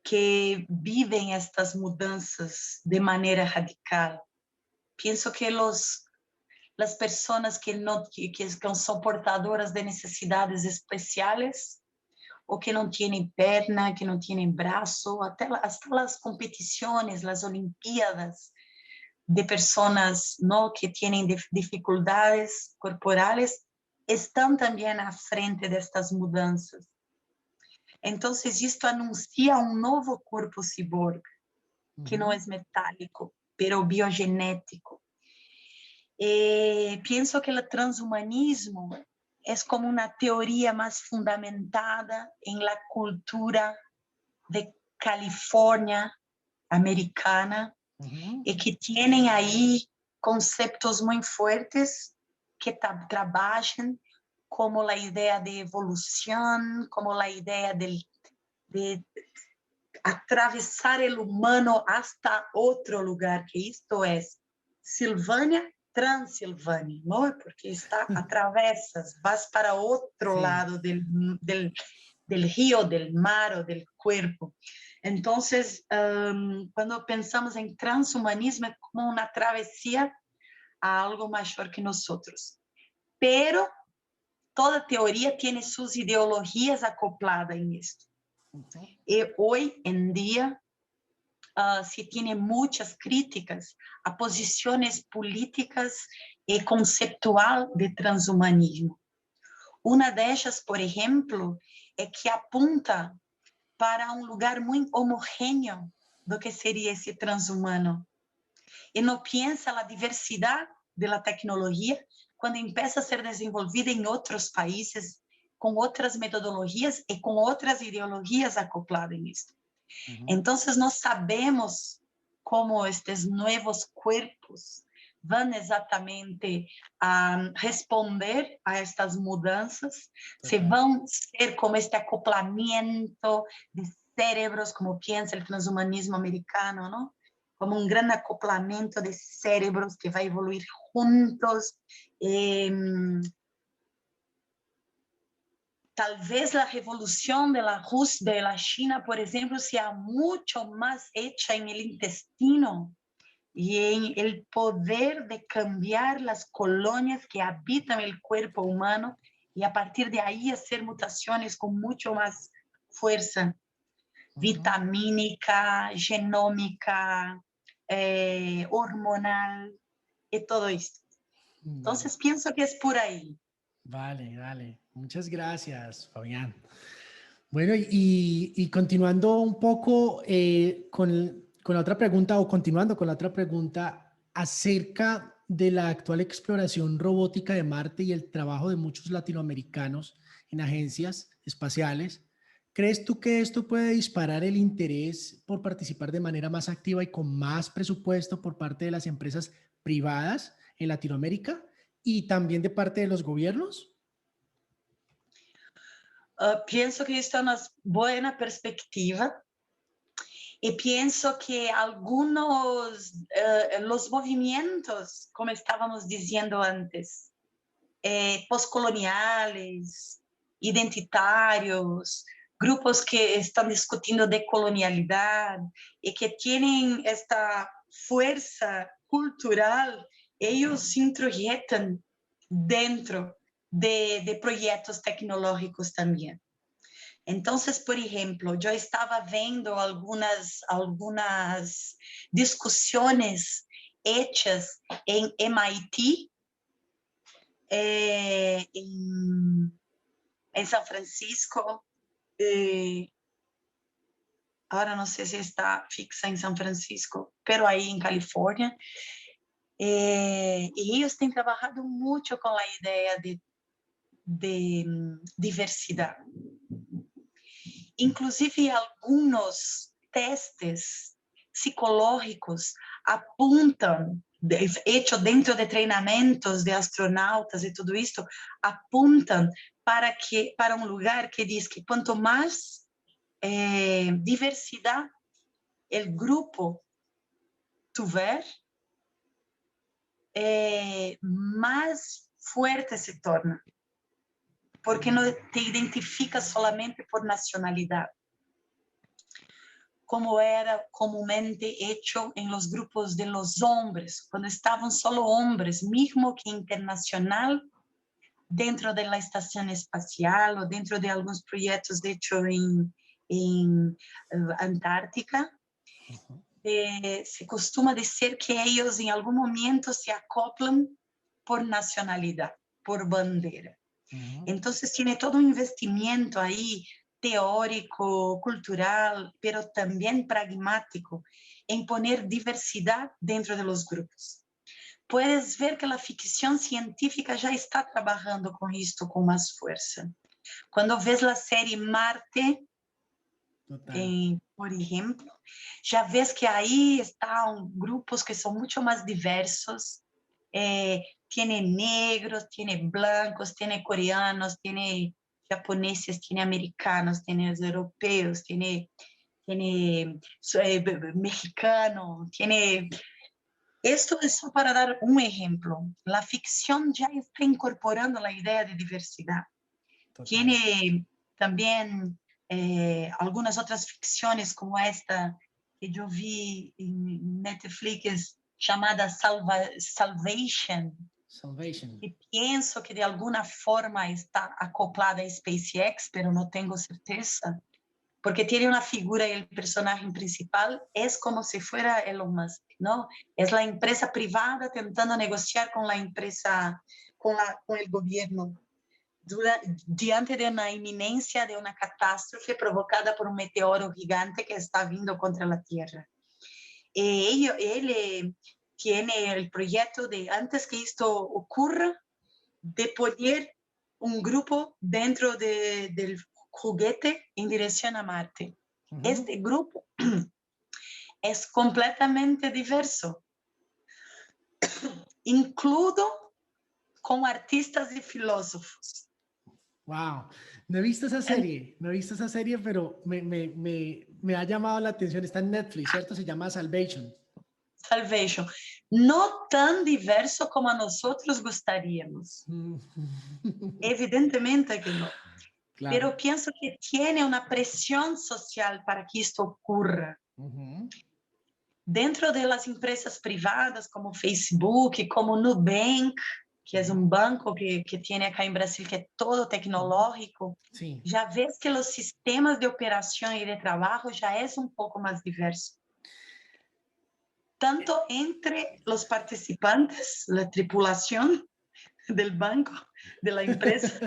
que viven estas mudanzas de manera radical. Pienso que las personas que son portadoras de necesidades especiales o que no tienen perna, que no tienen brazo, hasta las competiciones, las olimpiadas de personas, ¿no?, que tienen dificultades corporales, están también a frente de estas mudanzas. Entonces, esto anuncia un nuevo cuerpo cyborg, que no es metálico, pero biogenético. Pienso que el transhumanismo es como una teoría más fundamentada en la cultura de California americana, y que tienen ahí conceptos muy fuertes que trabajan como la idea de evolución, como la idea de atravesar el humano hasta otro lugar, que esto es Silvânia, Transilvânia, ¿no? Porque está, atravesas, vas para otro lado del río, del mar o del cuerpo. Entonces, cuando pensamos en transhumanismo, es como una travesía a algo mayor que nosotros. Pero toda teoría tiene sus ideologías acopladas en esto. Y hoy en día se tiene muchas críticas a posiciones políticas y conceptual de transhumanismo. Una de ellas, por ejemplo, es que apunta para un lugar muy homogéneo do que sería ese transhumano. Y no piensa la diversidad de la tecnología cuando empieza a ser desenvolvida en otros países con otras metodologías y con otras ideologías acopladas en esto. Entonces, no sabemos cómo estos nuevos cuerpos van exactamente a responder a estas mudanzas, se van a ser como este acoplamiento de cerebros, como piensa el transhumanismo americano, ¿no? Como un gran acoplamiento de cerebros que va a evoluir juntos. Tal vez la revolución de la China, por ejemplo, sea mucho más hecha en el intestino y en el poder de cambiar las colonias que habitan el cuerpo humano y a partir de ahí hacer mutaciones con mucho más fuerza vitamínica, genómica, hormonal y todo esto. Entonces pienso que es por ahí. Vale, vale. Muchas gracias, Fabián. Bueno, y continuando un poco con la otra pregunta, o continuando con la otra pregunta acerca de la actual exploración robótica de Marte y el trabajo de muchos latinoamericanos en agencias espaciales, ¿crees tú que esto puede disparar el interés por participar de manera más activa y con más presupuesto por parte de las empresas privadas en Latinoamérica y también de parte de los gobiernos? Pienso que esta es una buena perspectiva y pienso que algunos, los movimientos, como estábamos diciendo antes, postcoloniales, identitarios, grupos que están discutiendo decolonialidad y que tienen esta fuerza cultural, ellos se introyectan dentro de proyectos tecnológicos también. Entonces, por ejemplo, yo estaba viendo algunas discusiones hechas en MIT, en San Francisco. Ahora no sé si está fixa en San Francisco, pero ahí en California. Y ellos han trabajado mucho con la idea de diversidad. Inclusive algunos testes psicológicos apuntam, hechos dentro de treinamentos de astronautas e tudo isso, apuntam para um lugar que diz que quanto mais diversidade o grupo tiver, mais fuerte se torna, porque não te identifica solamente por nacionalidade, como era comumente hecho en los grupos de los hombres, cuando estaban solo hombres, mismo que internacional, dentro de la estación espacial o dentro de algunos proyectos de hecho en Antártica. Se costuma decir que ellos en algún momento se acoplan por nacionalidad, por bandera. Entonces tiene todo un investimiento ahí teórico, cultural, pero también pragmático, en poner diversidad dentro de los grupos. Puedes ver que la ficción científica ya está trabajando con esto con más fuerza. Cuando ves la serie Marte, por ejemplo, ya ves que ahí están grupos que son mucho más diversos, tiene negros, tiene blancos, tiene coreanos, tiene japoneses, tiene americanos, tiene europeos, tiene mexicano, tiene... Esto es para dar un ejemplo. La ficción ya está incorporando la idea de diversidad. Total. Tiene también algunas otras ficciones como esta que yo vi en Netflix llamada Salvation. Y pienso que de alguna forma está acoplada a SpaceX, pero no tengo certeza, porque tiene una figura y el personaje principal es como si fuera Elon Musk, ¿no? Es la empresa privada tentando negociar con la empresa, con el gobierno, diante de una inminencia de una catástrofe provocada por un meteoro gigante que está vindo contra la Tierra. Él tiene el proyecto de, antes que esto ocurra, de poner un grupo dentro del juguete en dirección a Marte. Este grupo es completamente diverso, incluso con artistas y filósofos. Wow, no he visto esa serie, pero me ha llamado la atención. Está en Netflix, ¿cierto? Se llama Salvation. Salvation. No tan diverso como a nosotros gustaríamos. Evidentemente que no. Claro. Pero pienso que tiene una presión social para que esto ocurra. Dentro de las empresas privadas como Facebook, como Nubank, que es un banco que tiene acá en Brasil, que es todo tecnológico, sí. Ya ves que los sistemas de operación y de trabajo ya es un poco más diverso. Tanto entre los participantes, la tripulación del banco, de la empresa,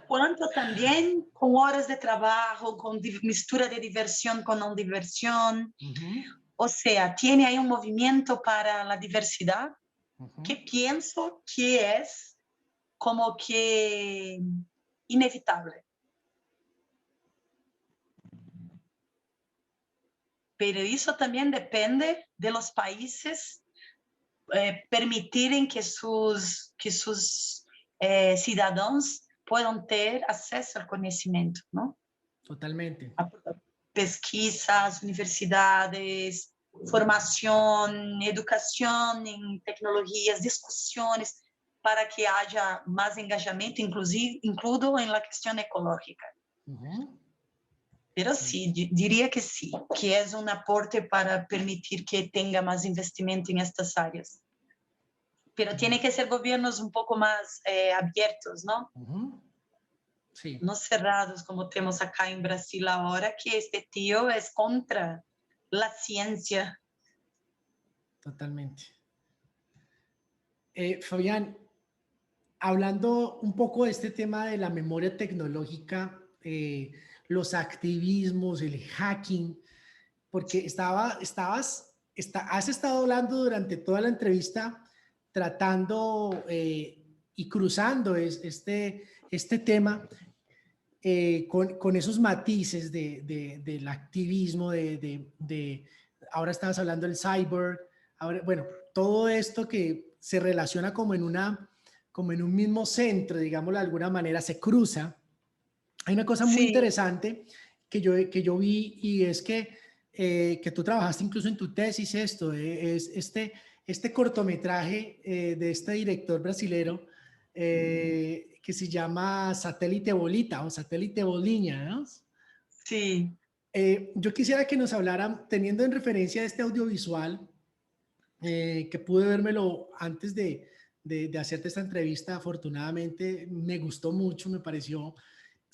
cuanto también con horas de trabajo, con mistura de diversión con no diversión. Ujú, O sea, tiene ahí un movimiento para la diversidad que ujú. pienso que es como que inevitable. Pero eso también depende de los países permitirem que sus ciudadanos puedan tener acceso al conocimiento, ¿no? Totalmente. A pesquisas, universidades, formación, educación en tecnologías, discusiones, para que haya más engajamiento, inclusive, incluso en la cuestión ecológica. Ujú. Pero Sí, sí, diría que sí, que es un aporte para permitir que tenga más investimento en estas áreas. Pero mm, tiene que ser gobiernos un poco más abiertos, ¿no? ujú. Sí, No cerrados como tenemos acá en Brasil ahora, que este tío es contra la ciencia. totalmente. Fabián, hablando un poco de este tema de la memoria tecnológica, los activismos, el hacking, porque has estado hablando durante toda la entrevista tratando y cruzando este tema con esos matices del activismo, ahora estabas hablando del cyber, ahora, bueno, todo esto que se relaciona como en un mismo centro, digámoslo de alguna manera, se cruza. Hay una cosa muy Sí, interesante que yo vi y es que tú trabajaste incluso en tu tesis esto, es este cortometraje de este director brasilero que se llama Satélite Bolita o Satélite Bolinha, ¿no? sí. Yo quisiera que nos hablaran, teniendo en referencia este audiovisual, que pude vérmelo antes de hacerte esta entrevista, afortunadamente me gustó mucho, me pareció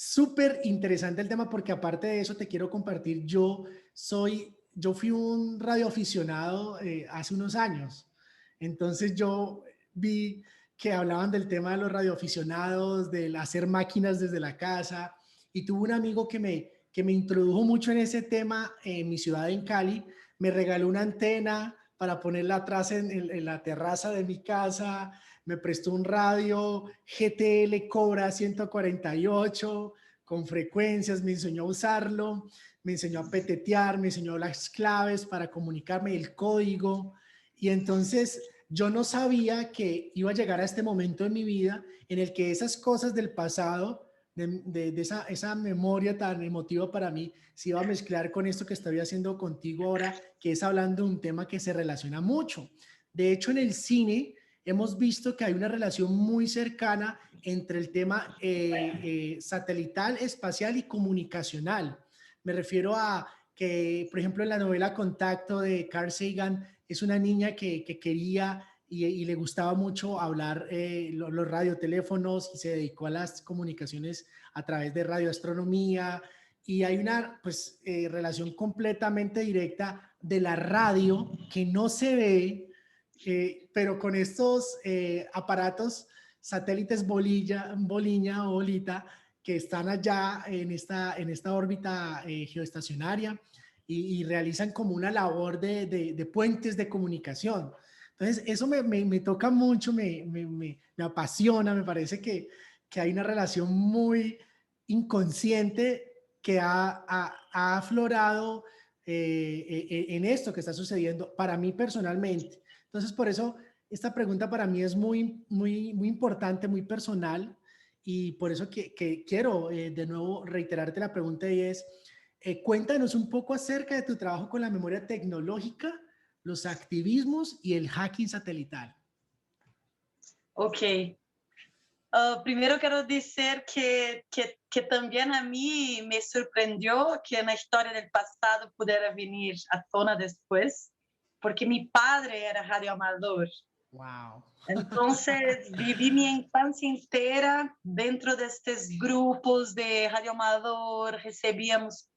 súper interesante el tema porque aparte de eso te quiero compartir, yo fui un radioaficionado hace unos años, entonces yo vi que hablaban del tema de los radioaficionados, del hacer máquinas desde la casa y tuve un amigo que me introdujo mucho en ese tema en mi ciudad en Cali, me regaló una antena para ponerla atrás en la terraza de mi casa, me prestó un radio GTL Cobra 148 con frecuencias, me enseñó a usarlo, me enseñó a petetear, me enseñó las claves para comunicarme, el código. Y entonces yo no sabía que iba a llegar a este momento en mi vida en el que esas cosas del pasado, de esa memoria tan emotiva para mí, se iba a mezclar con esto que estoy haciendo contigo ahora, que es hablando de un tema que se relaciona mucho. De hecho, en el cine hemos visto que hay una relación muy cercana entre el tema satelital, espacial y comunicacional. Me refiero a que, por ejemplo, en la novela Contacto de Carl Sagan, es una niña que quería y le gustaba mucho hablar los radioteléfonos y se dedicó a las comunicaciones a través de radioastronomía y hay una pues, relación completamente directa de la radio que no se ve, pero con estos aparatos satélites Boliña o Bolita que están allá en esta órbita geoestacionaria y realizan como una labor de puentes de comunicación. Entonces, eso me toca mucho, me apasiona, me parece que hay una relación muy inconsciente que ha aflorado en esto que está sucediendo para mí personalmente. Entonces, por eso esta pregunta para mí es muy, muy, muy importante, muy personal y por eso que quiero de nuevo reiterarte la pregunta y es, cuéntanos un poco acerca de tu trabajo con la memoria tecnológica, los activismos y el hacking satelital. Ok. Primero quiero decir que también a mí me sorprendió que la historia del pasado pudiera venir a tona después, porque mi padre era radioamador. Wow. Entonces, viví mi infancia entera dentro de estos grupos de radioamador, recibíamos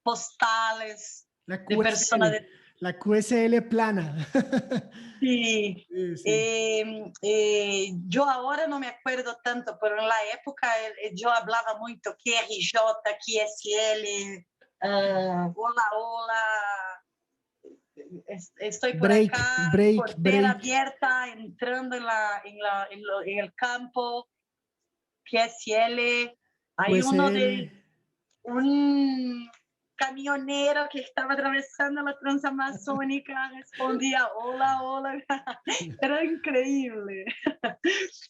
postales La de personas QSL, La QSL plana. Sí. Sí, sí. Yo ahora no me acuerdo tanto, pero en la época yo hablaba mucho QRJ, QSL, hola, hola, estoy por Break, acá, break, portera break. abierta, entrando en el campo, QSL. Hay uno QSL. de un camionero que estaba atravesando la transamazónica, respondía hola, hola. Era increíble.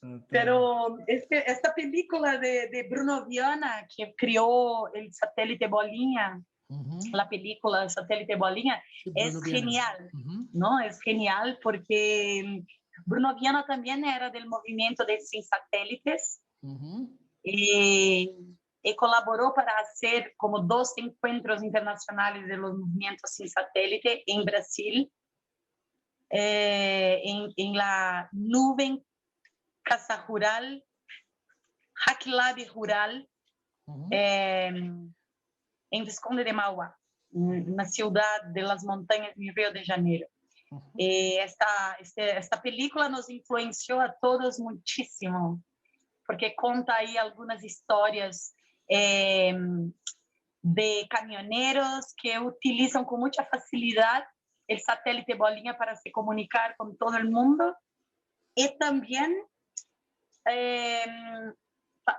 Total. Pero esta película de Bruno Viana, que creó el satélite Bolinha, Ujú. la película Satélite Bolinha, Sí, Bruno es Viana. genial, Ujú, ¿no? Es genial porque Bruno Viana también era del movimiento de Sin Satélites ujú, y, y colaboró para hacer como 2 encuentros internacionales de los movimientos sin satélite en Brasil, en la nube Casa Rural, Hack Lab Rural, ujú, en Visconde de Mauá, na ciudad de las montañas en Río de Janeiro. ujú. Esta película nos influenció a todos muchísimo, porque conta aí algunas historias de camioneros que utilizan con mucha facilidad el satélite Bolinha para se comunicar con todo el mundo y también eh,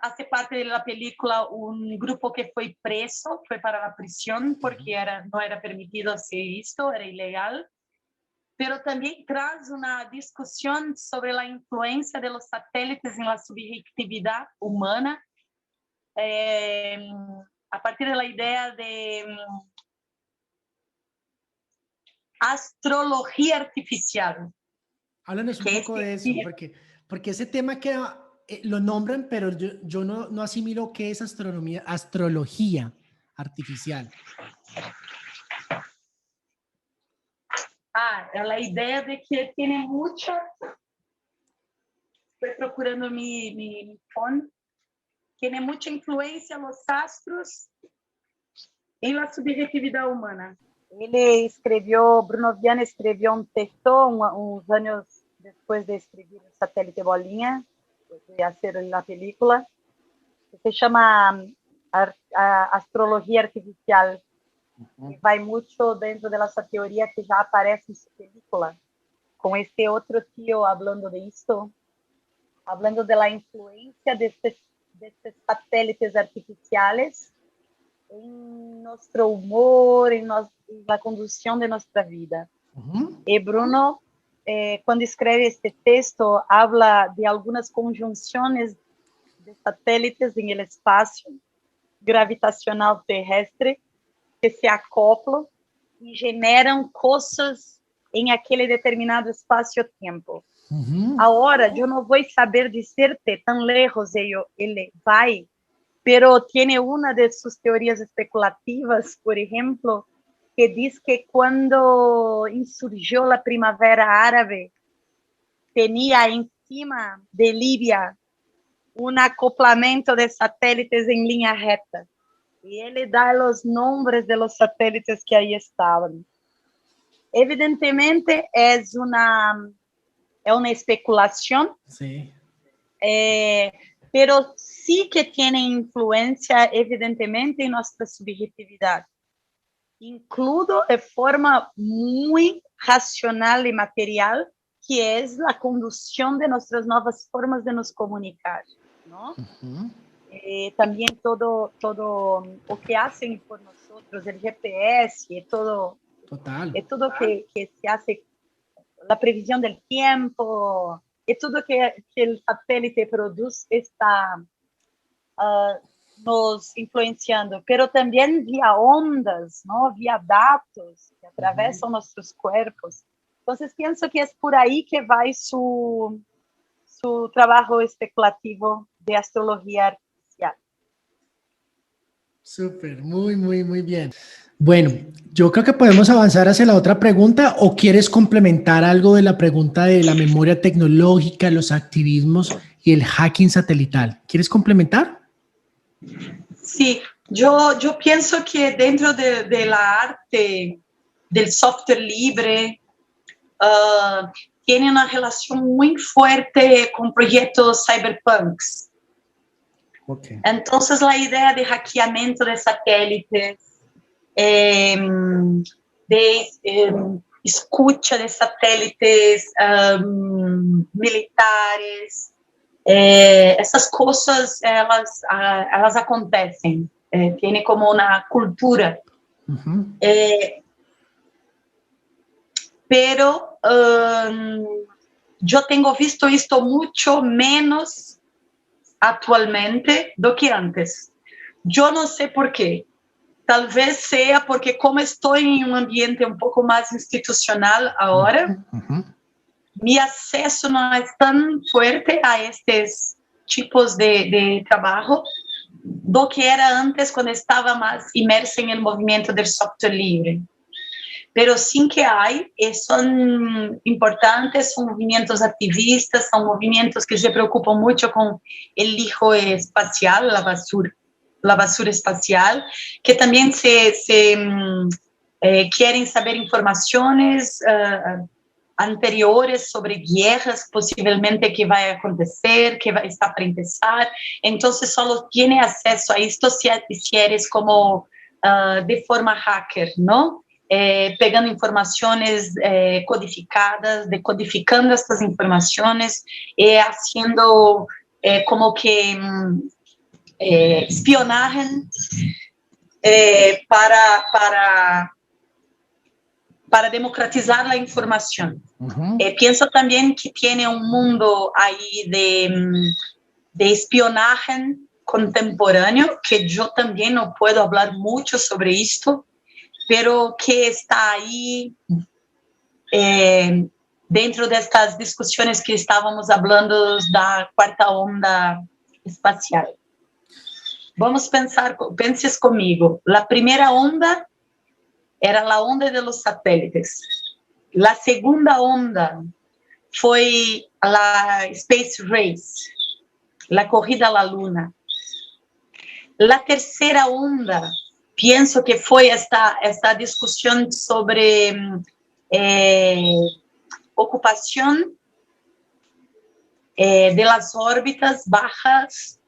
hace parte de la película un grupo que fue preso, fue para la prisión porque no era permitido hacer esto, era ilegal, pero también trae una discusión sobre la influencia de los satélites en la subjetividad humana, eh, a partir de la idea de astrología artificial, Háblanos un que poco de eso, porque ese tema que lo nombran, pero yo no asimilo qué es astronomía, astrología artificial. la idea de que tiene mucha, estoy procurando mi phone, tiene mucha influencia los astros en la subjetividad humana. Bruno Viana escribió un texto unos años después de escribir el satélite Bolinha, de hacer la película, que se llama Astrología Artificial, que va mucho dentro de esa teoría que ya aparece en su película, con este otro tío hablando de esto, hablando de la influencia de estos satélites artificiales en nuestro humor, en la conducción de nuestra vida. Ujú, Y Bruno, cuando escribe este texto, habla de algunas conjunciones de satélites en el espacio gravitacional terrestre que se acoplam e generam coisas em aquele determinado espaço-tempo. ujú. Agora, eu não vou saber dizer-te tão lejos ele vai, pero tiene una de sus teorías especulativas, por ejemplo, que dice que cuando insurgió la primavera árabe, tenía encima de Libia un acoplamiento de satélites en línea recta. Y él da los nombres de los satélites que ahí estaban. Evidentemente es una especulación, Sí. pero sí que tiene influencia evidentemente en nuestra subjetividad, incluso de forma muy racional y material, que es la conducción de nuestras nuevas formas de nos comunicar, ¿no? Ujú. También todo lo que hacen por nosotros, el GPS, todo Total. que se hace, la previsión del tiempo, todo que el satélite produce está nos influenciando, pero también vía ondas, ¿no? Vía datos que Ujú. atraviesan nuestros cuerpos. Entonces pienso que es por ahí que va su trabajo especulativo de astrología artificial. Súper, muy, muy, muy bien. Bueno, yo creo que podemos avanzar hacia la otra pregunta o quieres complementar algo de la pregunta de la memoria tecnológica, los activismos y el hacking satelital. ¿Quieres complementar? Sí, yo pienso que dentro de la arte del software libre, tiene una relación muy fuerte con proyectos cyberpunks. Ok. Entonces, la idea de hackeamiento de satélites, de escucha de satélites militares, essas coisas, elas acontecem. Tiene como una cultura. Pero yo tengo visto esto mucho menos actualmente do que antes. Yo no sé por qué. Tal vez sea porque como estoy en un ambiente un poco más institucional ahora, mi acceso no es tan fuerte a estos tipos de trabajo do que era antes cuando estaba más inmersa en el movimiento del software libre. Pero sim que há, são importantes, são movimentos activistas, são movimentos que se preocupam muito com o lixo espacial, a basura espacial, que também querem saber informações anteriores sobre guerras, possivelmente que vai acontecer, que vai estar para empezar. Então, só tem acesso a isto se eres como de forma hacker, não? Pegando informações codificadas, decodificando estas informações e haciendo como que espionagem para democratizar a informação. Penso também que tem mundo aí de espionagem contemporâneo, que eu também não posso falar muito sobre isto, pero que está aí dentro destas discussões que estávamos falando da quarta onda espacial. Vamos pensar, penses comigo, a primeira onda era a onda de los satélites. A segunda onda foi a Space Race, a corrida à Luna. A terceira onda, pienso que foi esta discussão sobre ocupação de las órbitas bajas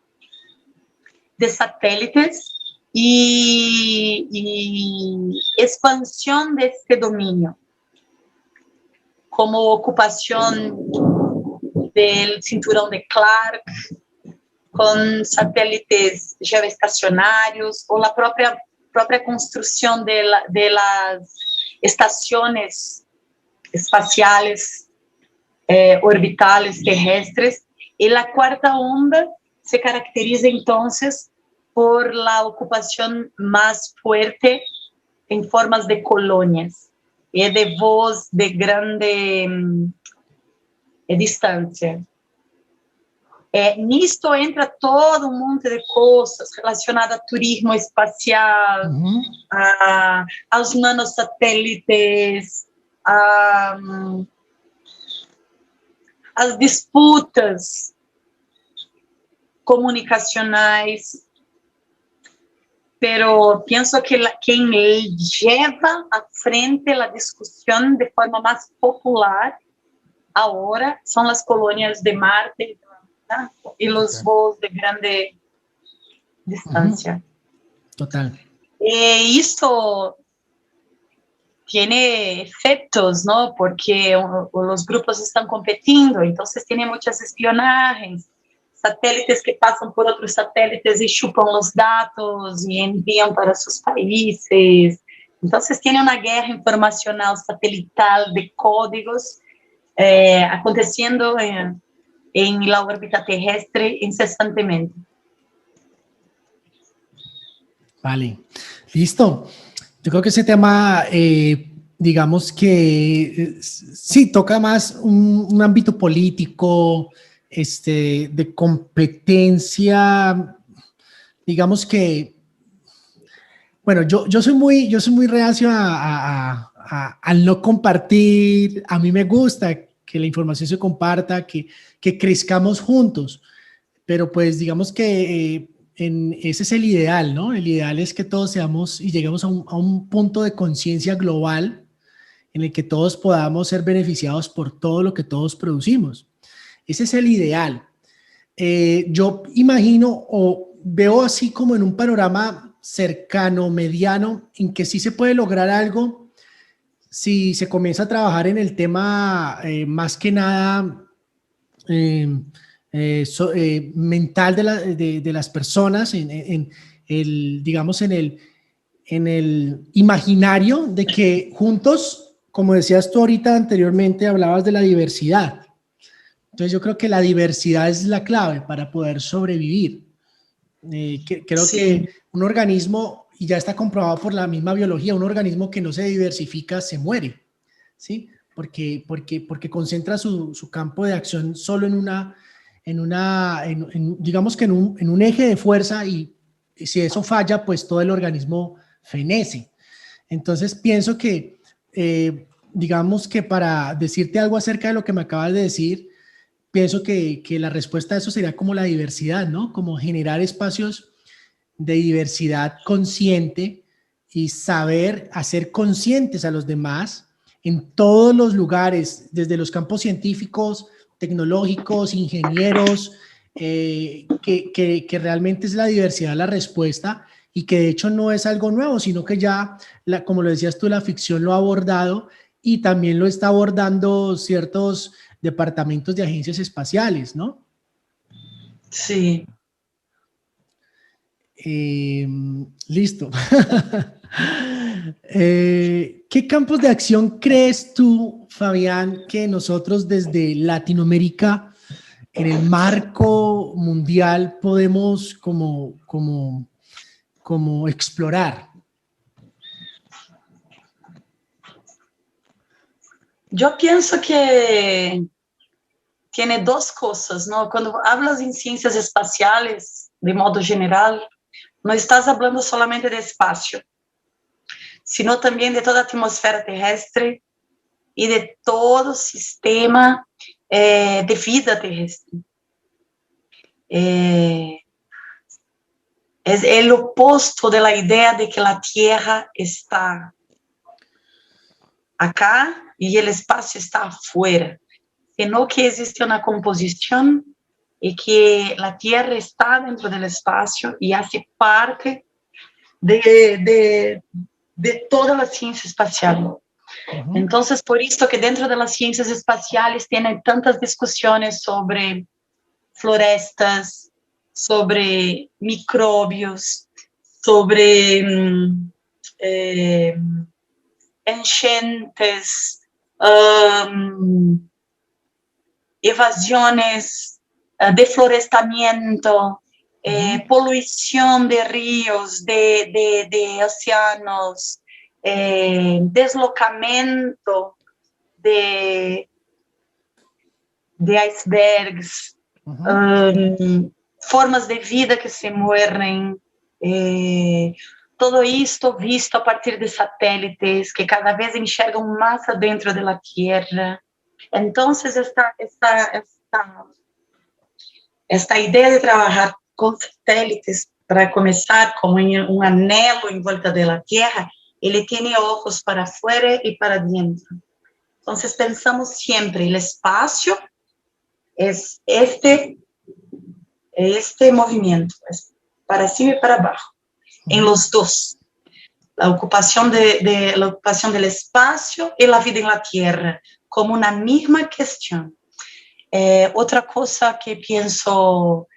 de satélites e expansão deste domínio, como ocupação do cinturão de Clark, com satélites geoestacionários, ou a própria construção de las estações espaciais orbitales terrestres. E a quarta onda se caracteriza entonces por la ocupación más fuerte en formas de colonias y de voz de grande distancia. Nisto entra todo um monte de coisas relacionadas a turismo espacial, aos nanosatélites, as disputas comunicacionais, pero pienso que quem leva à frente a discussão de forma mais popular agora são as colônias de Marte, ¿no? Y los voos de grande distancia. Total. Esto tiene efectos, ¿no? Porque los grupos están competindo, entonces tiene muchas espionajes, satélites que pasan por otros satélites y chupan los datos y envían para sus países. Entonces tiene una guerra informacional satelital de códigos aconteciendo en la órbita terrestre incesantemente. Vale, listo. Yo creo que ese tema, digamos que sí, toca más un ámbito político, de competencia, digamos que, bueno, yo soy muy reacio al no compartir. A mí me gusta que la información se comparta, que crezcamos juntos, pero pues digamos que ese es el ideal, ¿no? El ideal es que todos seamos y lleguemos a un punto de conciencia global en el que todos podamos ser beneficiados por todo lo que todos producimos. Ese es el ideal. Yo imagino o veo así como en un panorama cercano, mediano, en que sí se puede lograr algo si se comienza a trabajar en el tema más que nada mental de las personas, el, digamos, en el imaginario de que juntos, como decías tú ahorita anteriormente, hablabas de la diversidad. Entonces yo creo que la diversidad es la clave para poder sobrevivir. Creo Sí, que un organismo, y ya está comprobado por la misma biología, un organismo que no se diversifica se muere, ¿sí? Porque concentra su campo de acción solo digamos que en un eje de fuerza y si eso falla, pues todo el organismo fenece. Entonces pienso que, digamos que para decirte algo acerca de lo que me acabas de decir, pienso que la respuesta a eso sería como la diversidad, ¿no? Como generar espacios de diversidad consciente y saber hacer conscientes a los demás en todos los lugares, desde los campos científicos, tecnológicos, ingenieros, que realmente es la diversidad la respuesta y que de hecho no es algo nuevo, sino que ya, como lo decías tú, la ficción lo ha abordado y también lo está abordando ciertos departamentos de agencias espaciales, ¿no? sí. Listo. ¿Qué campos de acción crees tú, Fabián, que nosotros desde Latinoamérica, en el marco mundial, podemos como explorar? Yo pienso que tiene dos cosas, ¿no? Cuando hablas en ciencias espaciales, de modo general, no estás hablando solamente de espacio, sino también de toda a atmosfera terrestre y de todo sistema de vida terrestre. Es el opuesto de la idea de que la Tierra está acá y el espacio está afuera, sino que existe una composición y que la Tierra está dentro del espacio y hace parte de toda la ciencia espacial. Ujú. Entonces, por eso que dentro de las ciencias espaciales tienen tantas discusiones sobre florestas, sobre microbios, sobre enchentes, evasiones, deforestamiento, Ujú. polución de ríos, de océanos, deslocamento de, de icebergs, Ujú. formas de vida que se mueren, todo esto visto a partir de satélites que cada vez enxergam más adentro de la Tierra. Entonces, esta idea de trabajar con satélites para comenzar como un anhelo en vuelta de la Tierra, ele tiene ojos para afuera y para dentro. Entonces, pensamos siempre, el espacio es este movimiento, es para cima y para abajo, en Ujú. los dos. La ocupación, la ocupación del espacio y la vida en la Tierra, como una misma cuestión. Otra cosa que pienso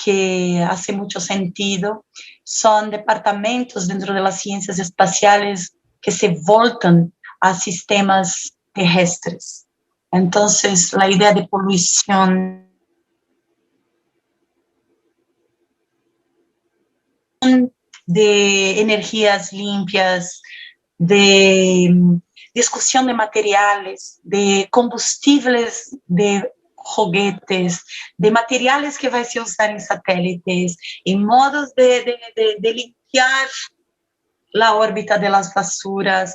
que hace mucho sentido son departamentos dentro de las ciencias espaciales que se voltan a sistemas terrestres. Entonces, la idea de polución, de energías limpias, de discusión de materiales, de combustibles de juguetes, de materiales que vai se usar em satélites, em modos de limpiar a órbita das basuras.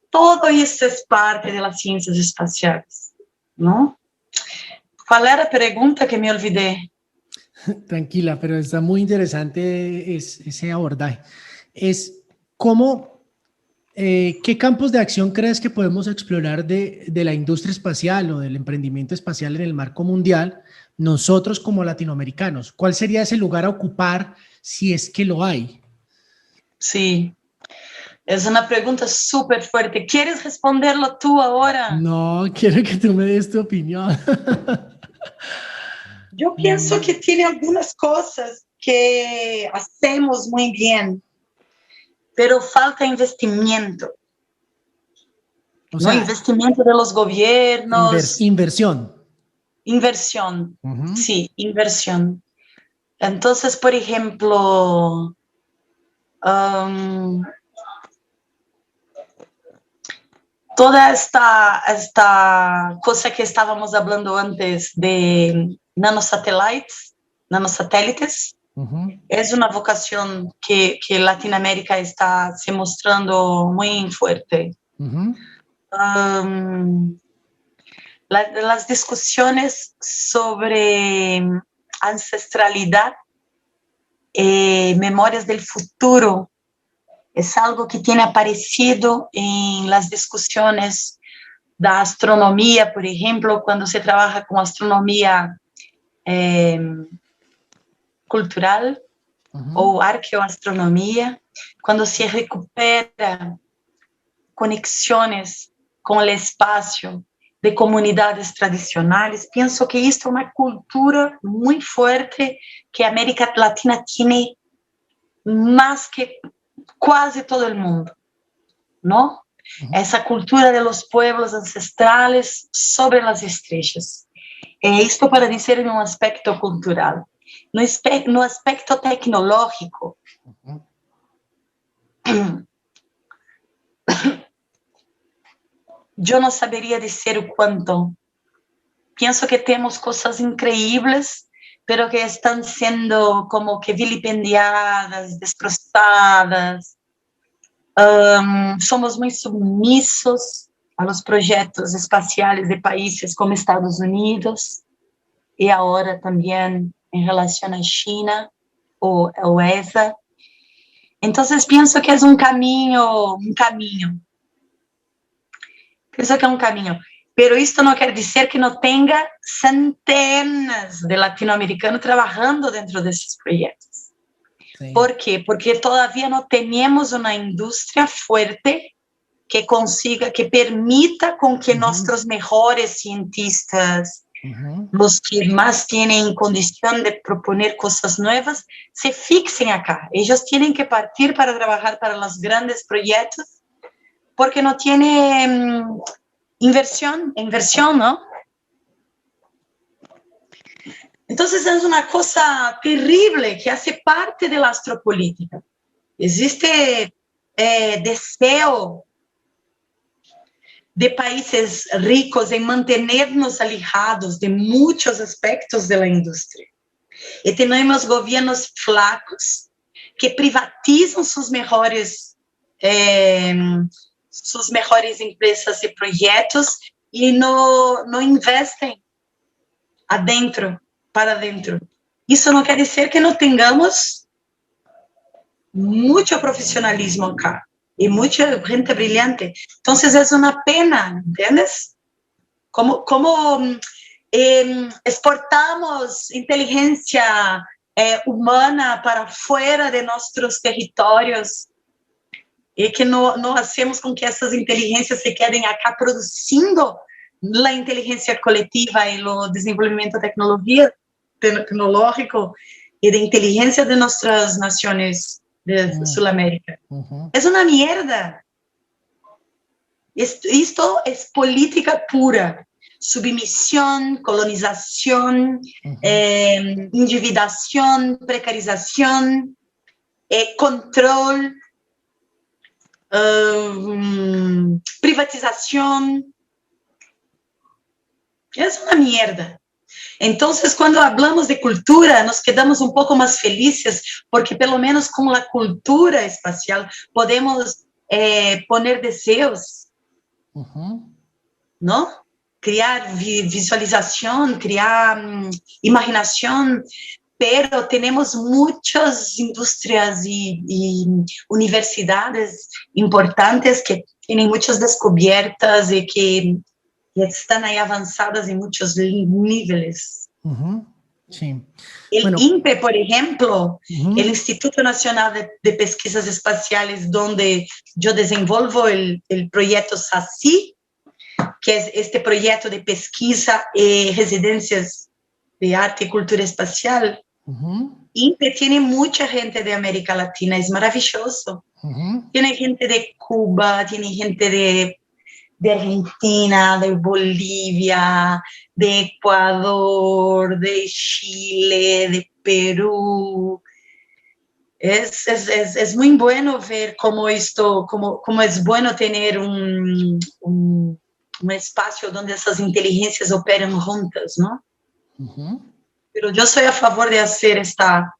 Todo isso é parte das ciências espaciais, não? Qual era a pergunta que me olvidei? Tranquila, pero está muy interesante ese abordaje. Es cómo ¿Qué campos de acción crees que podemos explorar de la industria espacial o del emprendimiento espacial en el marco mundial, nosotros como latinoamericanos? ¿Cuál sería ese lugar a ocupar si es que lo hay? Sí, es una pregunta súper fuerte. ¿Quieres responderlo tú ahora? No, quiero que tú me des tu opinión. Yo pienso que tiene algunas cosas que hacemos muy bien, pero falta investimiento, O ¿no? sea, Investimiento de los gobiernos, inversión. inversión, Ujú, sí, inversión. Entonces, por ejemplo, um, toda esta cosa que estábamos hablando antes de nanosatélites, ujú, es una vocación que Latinoamérica está se mostrando muy fuerte. ujú, Um, las discusiones sobre ancestralidad, memorias del futuro, es algo que tiene aparecido en las discusiones de astronomía, por ejemplo, cuando se trabaja con astronomía eh, cultural ujú, o arqueoastronomía, cuando se recupera conexiones con el espacio de comunidades tradicionales. Pienso que esto es una cultura muy fuerte que América Latina tiene más que casi todo el mundo, ¿no? ujú. Esa cultura de los pueblos ancestrales sobre las estrellas. Esto para decir en un aspecto cultural. No aspecto tecnológico, Ujú. yo no sabería decir cuánto. Pienso que tenemos cosas increíbles, pero que están siendo como que vilipendiadas, destrozadas. Somos muy sumisos a los proyectos espaciales de países como Estados Unidos y ahora también en relación a China o ESA. Entonces pienso que es un camino, pienso que es un camino. Pero esto no quiere decir que no tenga centenas de latinoamericanos trabajando dentro de esos proyectos. Sí. ¿Por qué? Porque todavía no tenemos una industria fuerte que consiga, que permita con que Ujú, nuestros mejores cientistas, ujú. los que más tienen condición de proponer cosas nuevas, se fixen acá. Ellos tienen que partir para trabajar para los grandes proyectos porque no tiene inversión, ¿no? Entonces es una cosa terrible que hace parte de la astropolítica. Existe deseo de países ricos en mantenernos alejados de muchos aspectos de la industria. Y tenemos gobiernos flacos que privatizan eh, sus mejores empresas y proyectos y no investen adentro, para adentro. Isso não quer dizer que não tenhamos muito profissionalismo acá e muita gente brilhante. Então, é uma pena, ¿entiendes? Como exportamos inteligência humana para fora de nossos territórios e que não hacemos com que essas inteligências se quedem acá produzindo a inteligência coletiva e o desenvolvimento da tecnologia tecnológico y de inteligencia de nuestras naciones de Mm, Sudamérica. ujú, Es una mierda. Esto es política pura. Submisión, colonización, ujú. individuación, precarización, control, privatización. Es una mierda. Entonces, cuando hablamos de cultura, nos quedamos un poco más felices, porque pelo menos con la cultura espacial podemos poner deseos, Ujú. ¿no? Crear visualización, crear imaginación. pero tenemos muchas industrias y universidades importantes que tienen muchas descubiertas y que están ahí avanzadas en muchos niveles. Sí. El Bueno, INPE, por ejemplo, el Instituto Nacional de Pesquisas Espaciales, donde yo desenvolvo el proyecto SACI, que es este proyecto de pesquisa y residencias de arte y cultura espacial. INPE tiene mucha gente de América Latina, es maravilloso. Tiene gente de Cuba, tiene gente de Argentina, de Bolivia, de Ecuador, de Chile, de Perú. Es muy bueno ver cómo esto, cómo es bueno tener un espacio donde esas inteligencias operan juntas, ¿no? Pero yo soy a favor de hacer esta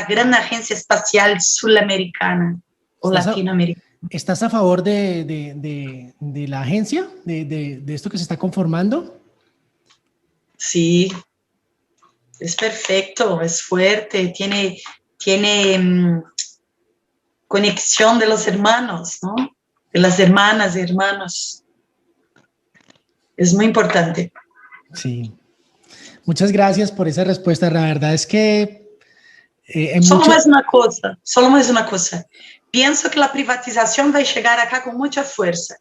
gran agencia espacial sudamericana o latinoamericana. ¿Estás a favor de la agencia, de esto que se está conformando? Sí, es perfecto, es fuerte, tiene conexión de los hermanos, ¿no? De las hermanas y hermanos. Es muy importante. Sí. Muchas gracias por esa respuesta. La verdad es que solo más una cosa. Pienso que la privatización va a llegar acá con mucha fuerza.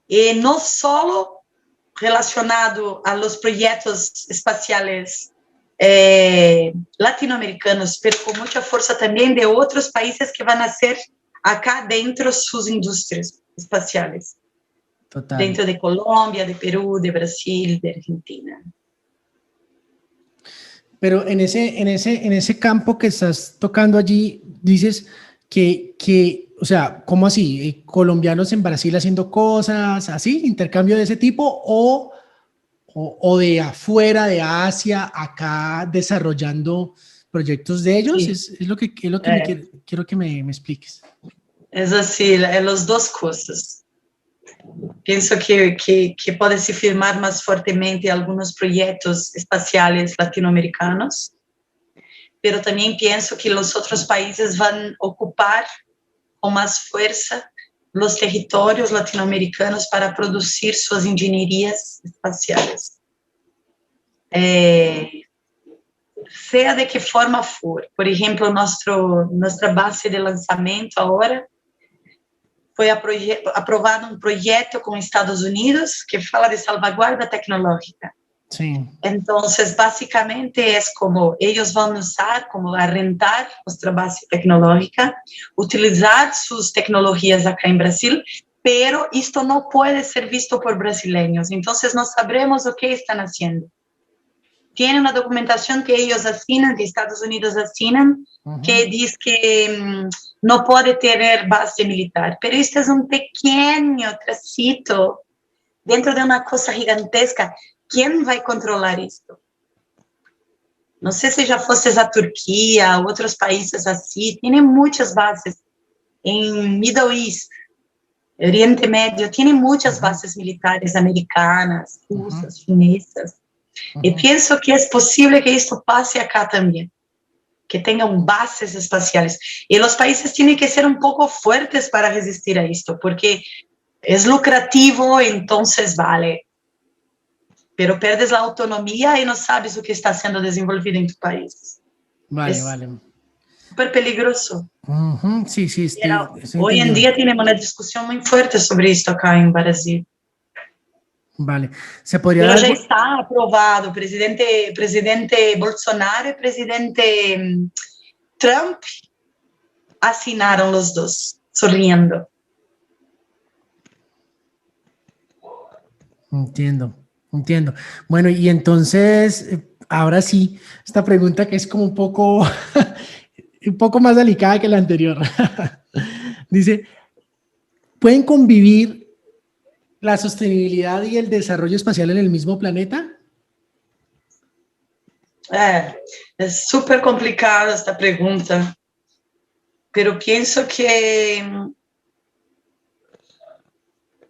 Y no solo relacionado a los proyectos espaciales latinoamericanos, pero con mucha fuerza también de otros países que van a hacer acá dentro sus industrias espaciales. Total. Dentro de Colombia, de Perú, de Brasil, de Argentina. Pero en ese campo que estás tocando allí, dices o sea, ¿cómo así? ¿Colombianos en Brasil haciendo cosas así, intercambio de ese tipo, o de afuera, de Asia, acá desarrollando proyectos de ellos? Sí. Es lo que quiero que me expliques. Es así, las dos cosas. Pienso que puede se firmar más fuertemente algunos proyectos espaciales latinoamericanos, pero también pienso que los otros países van a ocupar con más fuerza los territorios latinoamericanos para producir sus ingenierías espaciales. Sea de qué forma for. Por ejemplo, nuestra base de lanzamiento ahora foi aprovado um projeto com Estados Unidos que fala de salvaguarda tecnológica. Sí. Então, basicamente, é como eles vão usar, como arrendar nossa base tecnológica, utilizar suas tecnologias acá em Brasil, pero isto não pode ser visto por brasileños. Então, não sabemos o que estão fazendo. Tem uma documentação que eles assinam, que Estados Unidos assinam, que diz que no puede tener base militar, pero este es un pequeño tracito dentro de una cosa gigantesca. ¿Quién va a controlar esto? No sé si ya fuese a Turquía o otros países así, tienen muchas bases en Middle East, Oriente Medio, tienen muchas bases militares americanas, rusas, chinesas, y pienso que es posible que esto pase acá también, que tengan bases espaciales. Y los países tienen que ser un poco fuertes para resistir a esto, porque es lucrativo, entonces vale. Pero pierdes la autonomía y no sabes lo que está siendo desenvolvido en tu país. Vale, vale. Súper peligroso. Sí, sí. Hoy en día tenemos una discusión muy fuerte sobre esto acá en Brasil. Vale. ¿Se podría Pero dar... ya está aprobado. Presidente Bolsonaro y presidente Trump assinaram os dois, sorriendo. Entiendo. Bueno, y entonces, ahora sí, esta pregunta que es como un poco más delicada que la anterior. Dice, ¿pueden convivir la sostenibilidad y el desarrollo espacial en el mismo planeta? Es súper complicada esta pregunta, pero pienso que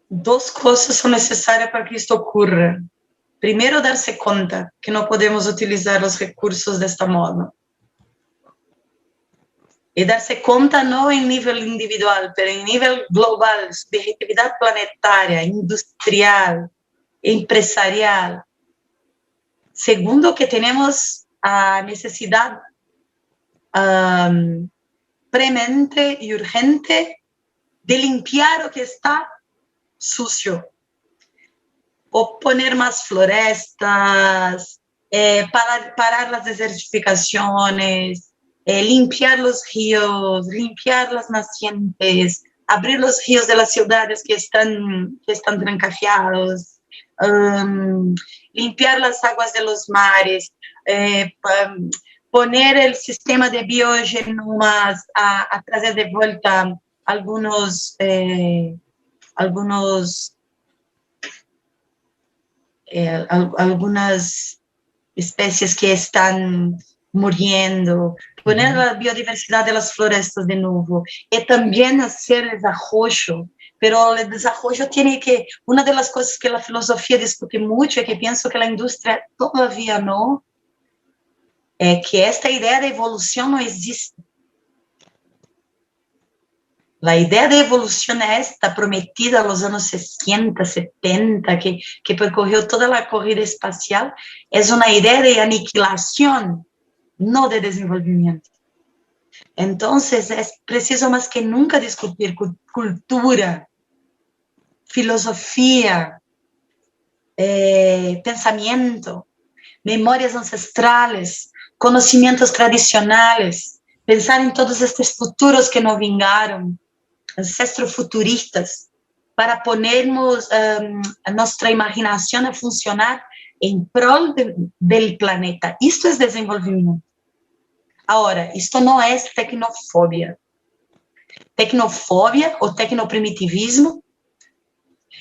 dos cosas son necesarias para que esto ocurra. primero darse cuenta que no podemos utilizar los recursos de esta modo. Y darse cuenta no en nivel individual, pero en nivel global, subjetividad planetaria, industrial, empresarial. Segundo, que tenemos a necesidad premente y urgente de limpiar lo que está sucio, o poner más florestas, parar las desertificaciones, limpiar los ríos, limpiar las nacientes, abrir los ríos de las ciudades que están trancafiados, limpiar las aguas de los mares, poner el sistema de biogenomas a traer de vuelta algunas especies que están muriendo, poner la biodiversidad de las florestas de nuevo, y también hacer el desarrollo. Pero el desarrollo tiene que, una de las cosas que la filosofía discute mucho y que pienso que la industria todavía no, es que esta idea de evolución no existe. La idea de evolución esta prometida a los años 60, 70, que percorrió toda la corrida espacial, es una idea de aniquilación, no de desenvolvimiento. Entonces, es preciso más que nunca discutir cultura, filosofía, pensamiento, memorias ancestrales, conocimientos tradicionales, pensar en todos estos futuros que nos vingaron, ancestros futuristas, para ponernos nuestra imaginación a funcionar en prol del planeta. Esto es desenvolvimiento. Ahora, esto no es tecnofobia. Tecnofobia o tecnoprimitivismo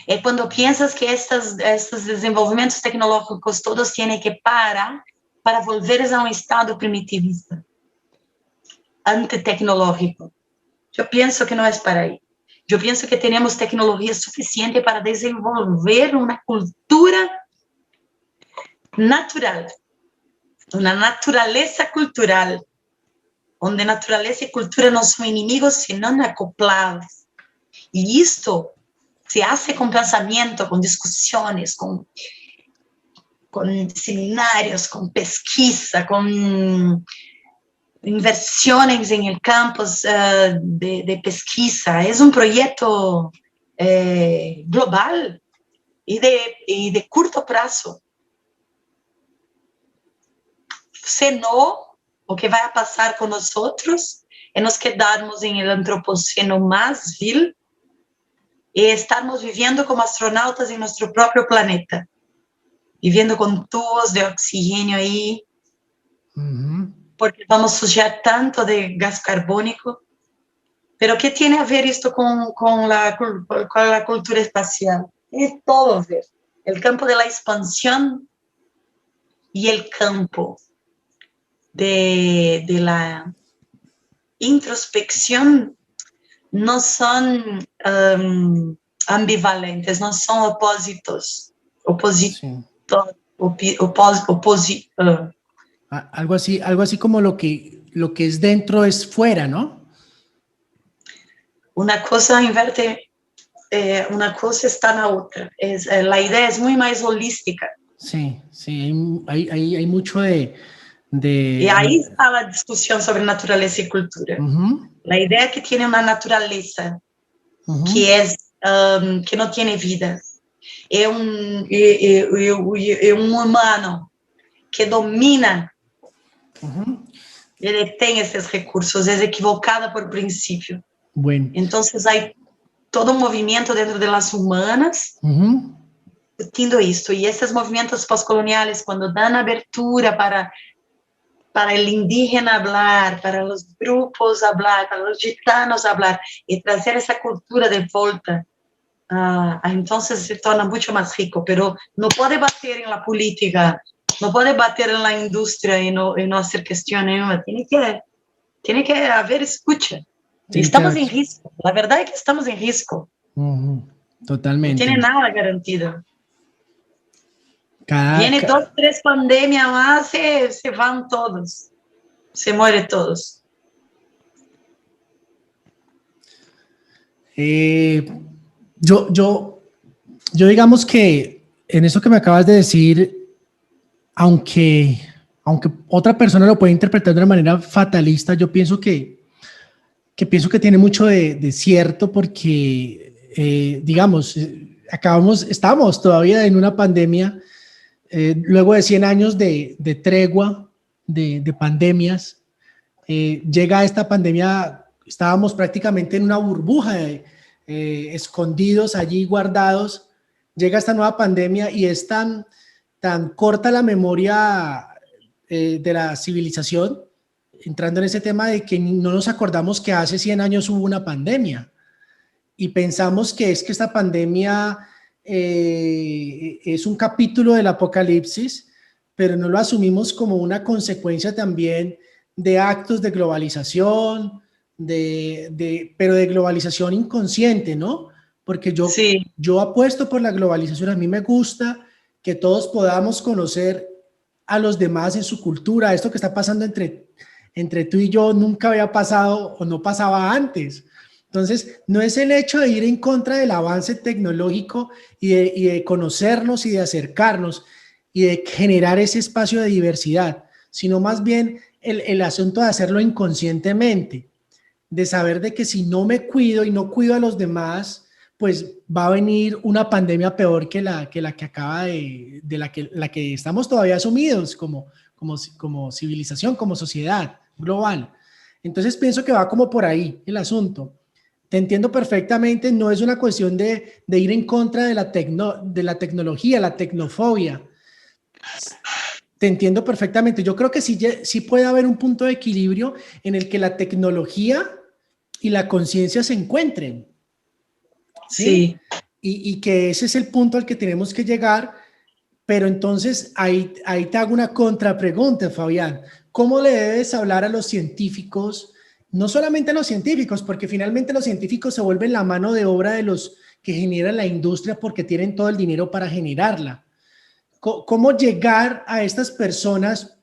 é quando piensas que estos desenvolvimentos tecnológicos todos tienen que parar para volver a un estado primitivista, antitecnológico. Yo pienso que no es para ahí. Yo pienso que tenemos tecnología suficiente para desenvolver una cultura natural, una naturaleza cultural, donde naturaleza y cultura no son enemigos, sino acoplados. Y esto se hace con pensamiento, con discusiones, con seminarios, con pesquisa, con inversiones en el campus de pesquisa. Es un proyecto global y de corto plazo. Se no, o que vai a passar com nós outros é nos quedarmos em el antropoceno mais vil e estarmos vivendo como astronautas em nosso próprio planeta, vivendo com tubos de oxigênio aí, porque vamos sujar tanto de gás carbônico. Pero ¿qué tiene a ver esto con la cultura espacial? Tiene todo a ver. El campo de la expansión y el campo de la introspección no son ambivalentes, no son opósitos. Algo así como lo que es dentro es fuera, ¿no? Una cosa inverte, una cosa está en la otra. La idea es muy más holística. Sí, hay mucho de... Y ahí está la discusión sobre naturaleza y cultura. La idea que tiene una naturaleza que no tiene vida. Es un humano que domina y detén esses recursos, es equivocada por principio. Bueno. Entonces hay todo un movimiento dentro de las humanas discutiendo esto. Y estos movimientos postcoloniales, cuando dan abertura para el indígena hablar, para los grupos hablar, para los gitanos hablar, y traer esa cultura de vuelta, entonces se torna mucho más rico. Pero no puede bater en la política, no puede bater en la industria y no hacer cuestión ninguna. Tiene que haber escucha. Estamos en riesgo. La verdad es que estamos en riesgo. Totalmente. No tiene nada garantido. Cada, Viene dos, tres pandemias más, se van todos, se mueren todos. eh, yo, yo, yo digamos que en eso que me acabas de decir, aunque, aunque otra persona lo puede interpretar de una manera fatalista, yo pienso pienso que tiene mucho de cierto porque, digamos, estamos todavía en una pandemia, luego de 100 años de tregua, de pandemias, llega esta pandemia, estábamos prácticamente en una burbuja, escondidos allí, guardados, llega esta nueva pandemia y es tan corta la memoria de la civilización, entrando en ese tema de que no nos acordamos que hace 100 años hubo una pandemia y pensamos que es que esta pandemia es un capítulo del apocalipsis, pero no lo asumimos como una consecuencia también de actos de globalización, pero de globalización inconsciente, ¿no? Porque Sí, yo apuesto por la globalización, a mí me gusta que todos podamos conocer a los demás en su cultura. Esto que está pasando entre tú y yo nunca había pasado o no pasaba antes. Entonces, no es el hecho de ir en contra del avance tecnológico y de conocernos y de acercarnos y de generar ese espacio de diversidad, sino más bien el asunto de hacerlo inconscientemente, de saber de que si no me cuido y no cuido a los demás, pues va a venir una pandemia peor que la que acaba de la que estamos todavía sumidos como civilización, como sociedad global. Entonces pienso que va como por ahí el asunto. Te entiendo perfectamente, no es una cuestión de ir en contra de la tecnología, la tecnofobia. Te entiendo perfectamente. Yo creo que sí puede haber un punto de equilibrio en el que la tecnología y la conciencia se encuentren, ¿sí? sí. Y que ese es el punto al que tenemos que llegar, pero entonces ahí te hago una contrapregunta, Fabián. ¿Cómo le debes hablar a los científicos? No solamente a los científicos, porque finalmente los científicos se vuelven la mano de obra de los que generan la industria porque tienen todo el dinero para generarla. ¿Cómo llegar a estas personas,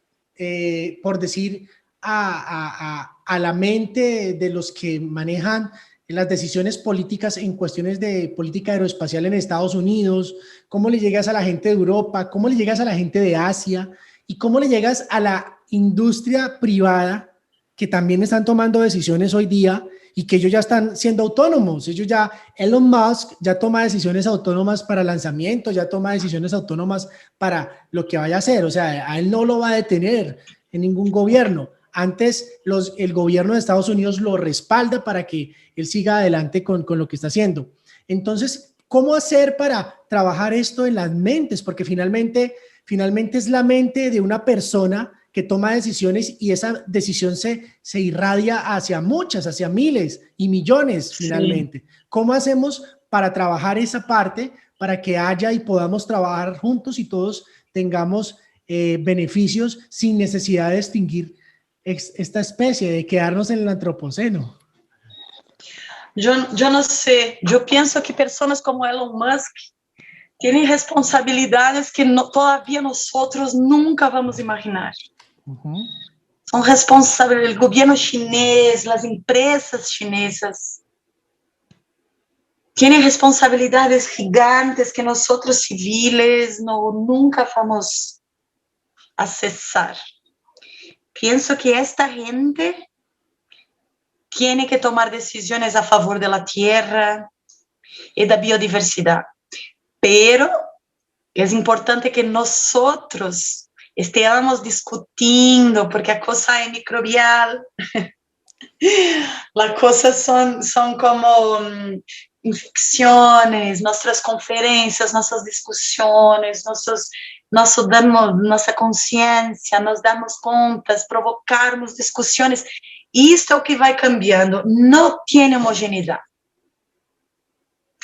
por decir, a la mente de los que manejan las decisiones políticas en cuestiones de política aeroespacial en Estados Unidos? ¿Cómo le llegas a la gente de Europa? ¿Cómo le llegas a la gente de Asia? ¿Y cómo le llegas a la industria privada que también están tomando decisiones hoy día y que ellos ya están siendo autónomos? Elon Musk ya toma decisiones autónomas para lanzamiento, ya toma decisiones autónomas para lo que vaya a hacer. O sea, a él no lo va a detener en ningún gobierno. Antes el gobierno de Estados Unidos lo respalda para que él siga adelante con lo que está haciendo. Entonces, ¿cómo hacer para trabajar esto en las mentes? Porque finalmente es la mente de una persona que toma decisiones y esa decisión se irradia hacia miles y millones Sí. finalmente. ¿Cómo hacemos para trabajar esa parte para que haya y podamos trabajar juntos y todos tengamos beneficios sin necesidad de extinguir esta especie, de quedarnos en el antropoceno? Yo no sé, yo pienso que personas como Elon Musk tienen responsabilidades que todavía nosotros nunca vamos a imaginar. Uh -huh. Son responsables el gobierno chinés, las empresas chinesas. Tienen responsabilidades gigantes que nosotros civiles nunca vamos a cesar. Pienso que esta gente tiene que tomar decisiones a favor de la tierra y de la biodiversidad. Pero es importante que nosotros estemos discutindo, porque a cosa es microbial, las cosas son como infecciones, nuestras conferencias, nuestras discusiones, nossa consciência, nos damos contas, provocarmos discussões. Isto é o que vai cambiando, não tem homogeneidade.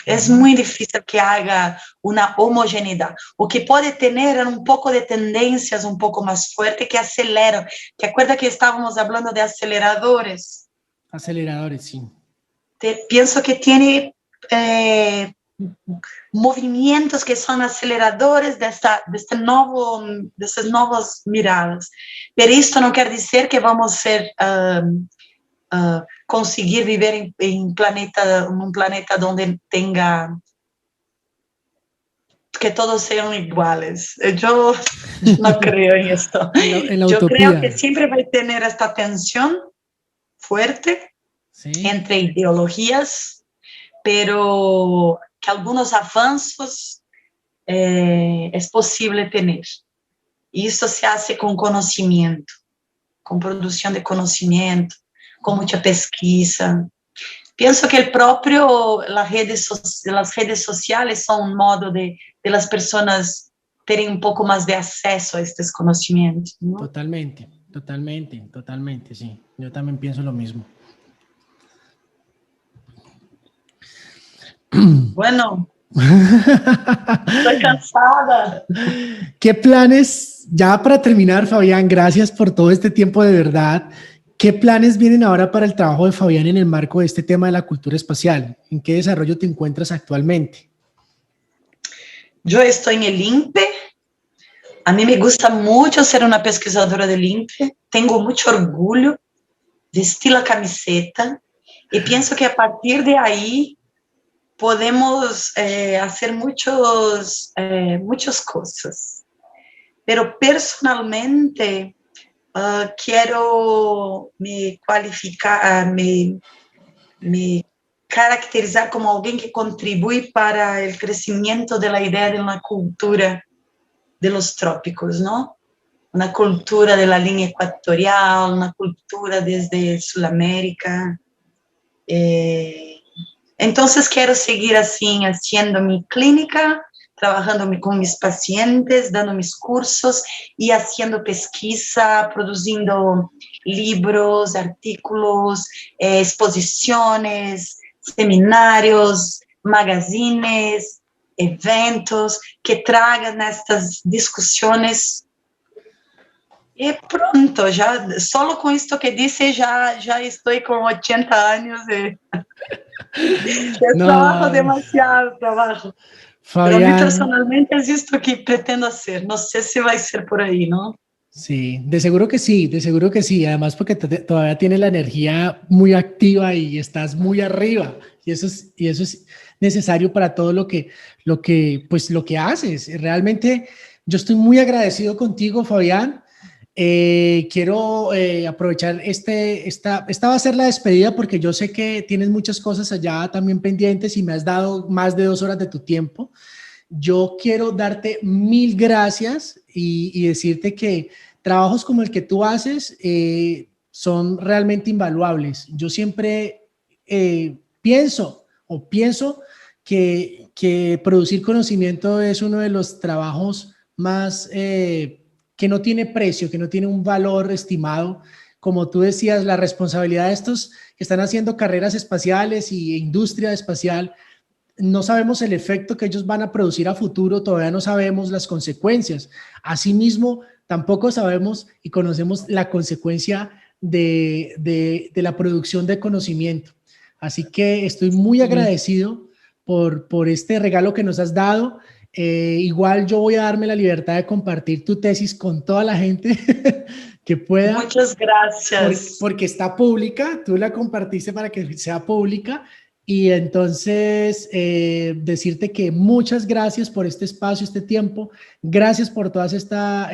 É muito difícil que haja uma homogeneidade. O que pode ter é um pouco de tendências um pouco mais fortes que aceleram. ¿Te acuerdas que estávamos falando de aceleradores? Aceleradores, sí. Pienso que tiene movimentos que são aceleradores dessas novas miradas. Pero isto não quer dizer que vamos ser conseguir viver em um planeta onde tenha que todos sejam iguais. Eu não creio em isso. En la Eu creio que utopía. sempre vai ter esta tensão forte Sí, entre ideologias, pero que algunos avanços es posible tener. Y eso se hace con conocimiento, con producción de conocimiento, con mucha pesquisa. Pienso que las redes sociales son un modo de las personas terem un poco más de acceso a estos conocimientos, ¿no? totalmente, totalmente, totalmente, sí. Yo también pienso lo mismo. Bueno, estoy cansada. ¿Qué planes, ya para terminar, Fabián, gracias por todo este tiempo de verdad? ¿Qué planes vienen ahora para el trabajo de Fabián en el marco de este tema de la cultura espacial? ¿En qué desarrollo te encuentras actualmente? Yo estoy en el INPE. A mí me gusta mucho ser una pesquisadora del INPE. Tengo mucho orgullo, vestir la camiseta y pienso que a partir de ahí podemos hacer muchas cosas. Pero personalmente quiero me cualificar, me caracterizar como alguien que contribuye para el crecimiento de la idea de una cultura de los trópicos, ¿no? Una cultura de la línea ecuatorial, una cultura desde Sudamérica. Entonces quiero seguir así, haciendo mi clínica, trabajando con mis pacientes, dando mis cursos y haciendo pesquisa, produciendo libros, artículos, exposiciones, seminarios, magazines, eventos que tragam estas discussões. E pronto, já só com isto que disse, já estou com 80 anos e trabalho No, demasiado, trabalho. Pero a mí Fabián, personalmente es esto que pretendo hacer. No sé si va a ser por ahí, ¿no? sí, de seguro que sí, de seguro que sí. Además, porque todavía tienes la energía muy activa y estás muy arriba. Y eso es necesario para todo pues, lo que haces. Realmente, yo estoy muy agradecido contigo, Fabián. Quiero aprovechar esta va a ser la despedida porque yo sé que tienes muchas cosas allá también pendientes y me has dado más de 2 horas de tu tiempo. Yo quiero darte mil gracias y decirte que trabajos como el que tú haces son realmente invaluables. Yo siempre pienso que producir conocimiento es uno de los trabajos más que no tiene precio, que no tiene un valor estimado. Como tú decías, la responsabilidad de estos que están haciendo carreras espaciales y industria espacial, no sabemos el efecto que ellos van a producir a futuro, todavía no sabemos las consecuencias. Asimismo, tampoco sabemos y conocemos la consecuencia de la producción de conocimiento. Así que estoy muy Sí. agradecido por este regalo que nos has dado. Igual yo voy a darme la libertad de compartir tu tesis con toda la gente que pueda, Muchas gracias. porque está pública, tú la compartiste para que sea pública y entonces decirte que muchas gracias por este espacio, este tiempo, gracias por todas estas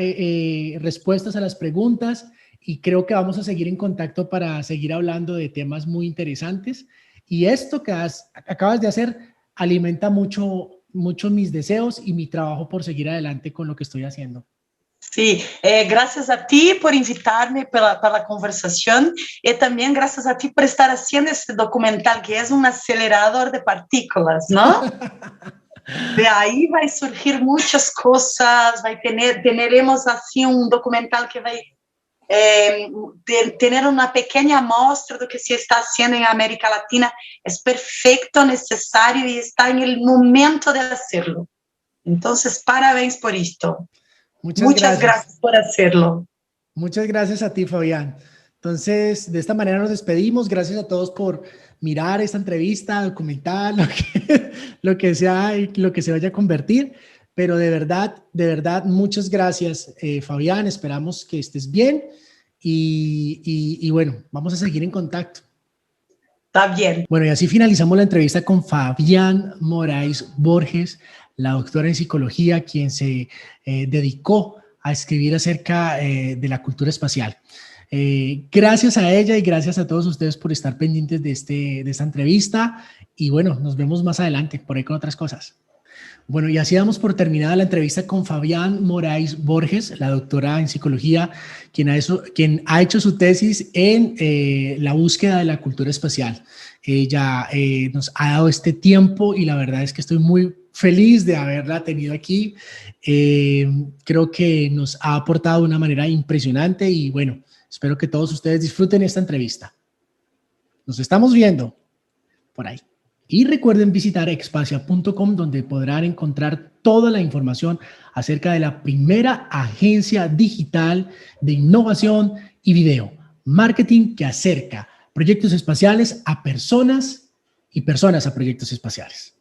respuestas a las preguntas y creo que vamos a seguir en contacto para seguir hablando de temas muy interesantes y esto que acabas de hacer alimenta mucho mis deseos y mi trabajo por seguir adelante con lo que estoy haciendo. Sí, gracias a ti por invitarme para la conversación y también gracias a ti por estar haciendo este documental que es un acelerador de partículas, ¿no? De ahí va a surgir muchas cosas, tendremos así un documental que va tener una pequeña muestra de lo que se está haciendo en América Latina. Es perfecto, necesario y está en el momento de hacerlo. Entonces, parabéns por esto. Muchas Muchas gracias. gracias por hacerlo. Muchas gracias a ti, Fabián. Entonces, de esta manera nos despedimos. Gracias a todos por mirar esta entrevista, documentar lo que sea y lo que se vaya a convertir. Pero de verdad, muchas gracias, Fabián. Esperamos que estés bien y bueno, vamos a seguir en contacto. Está bien. Bueno, y así finalizamos la entrevista con Fabián Moraes Borges, la doctora en psicología, quien se dedicó a escribir acerca de la cultura espacial. Gracias a ella y gracias a todos ustedes por estar pendientes de esta entrevista. Y bueno, nos vemos más adelante por ahí con otras cosas. Bueno, y así damos por terminada la entrevista con Fabián Moraes Borges, la doctora en psicología, quien ha hecho su tesis en la búsqueda de la cultura espacial. Ella nos ha dado este tiempo y la verdad es que estoy muy feliz de haberla tenido aquí. Creo que nos ha aportado de una manera impresionante y bueno, espero que todos ustedes disfruten esta entrevista. Nos estamos viendo por ahí. Y recuerden visitar expasia.com, donde podrán encontrar toda la información acerca de la primera agencia digital de innovación y video, marketing que acerca proyectos espaciales a personas y personas a proyectos espaciales.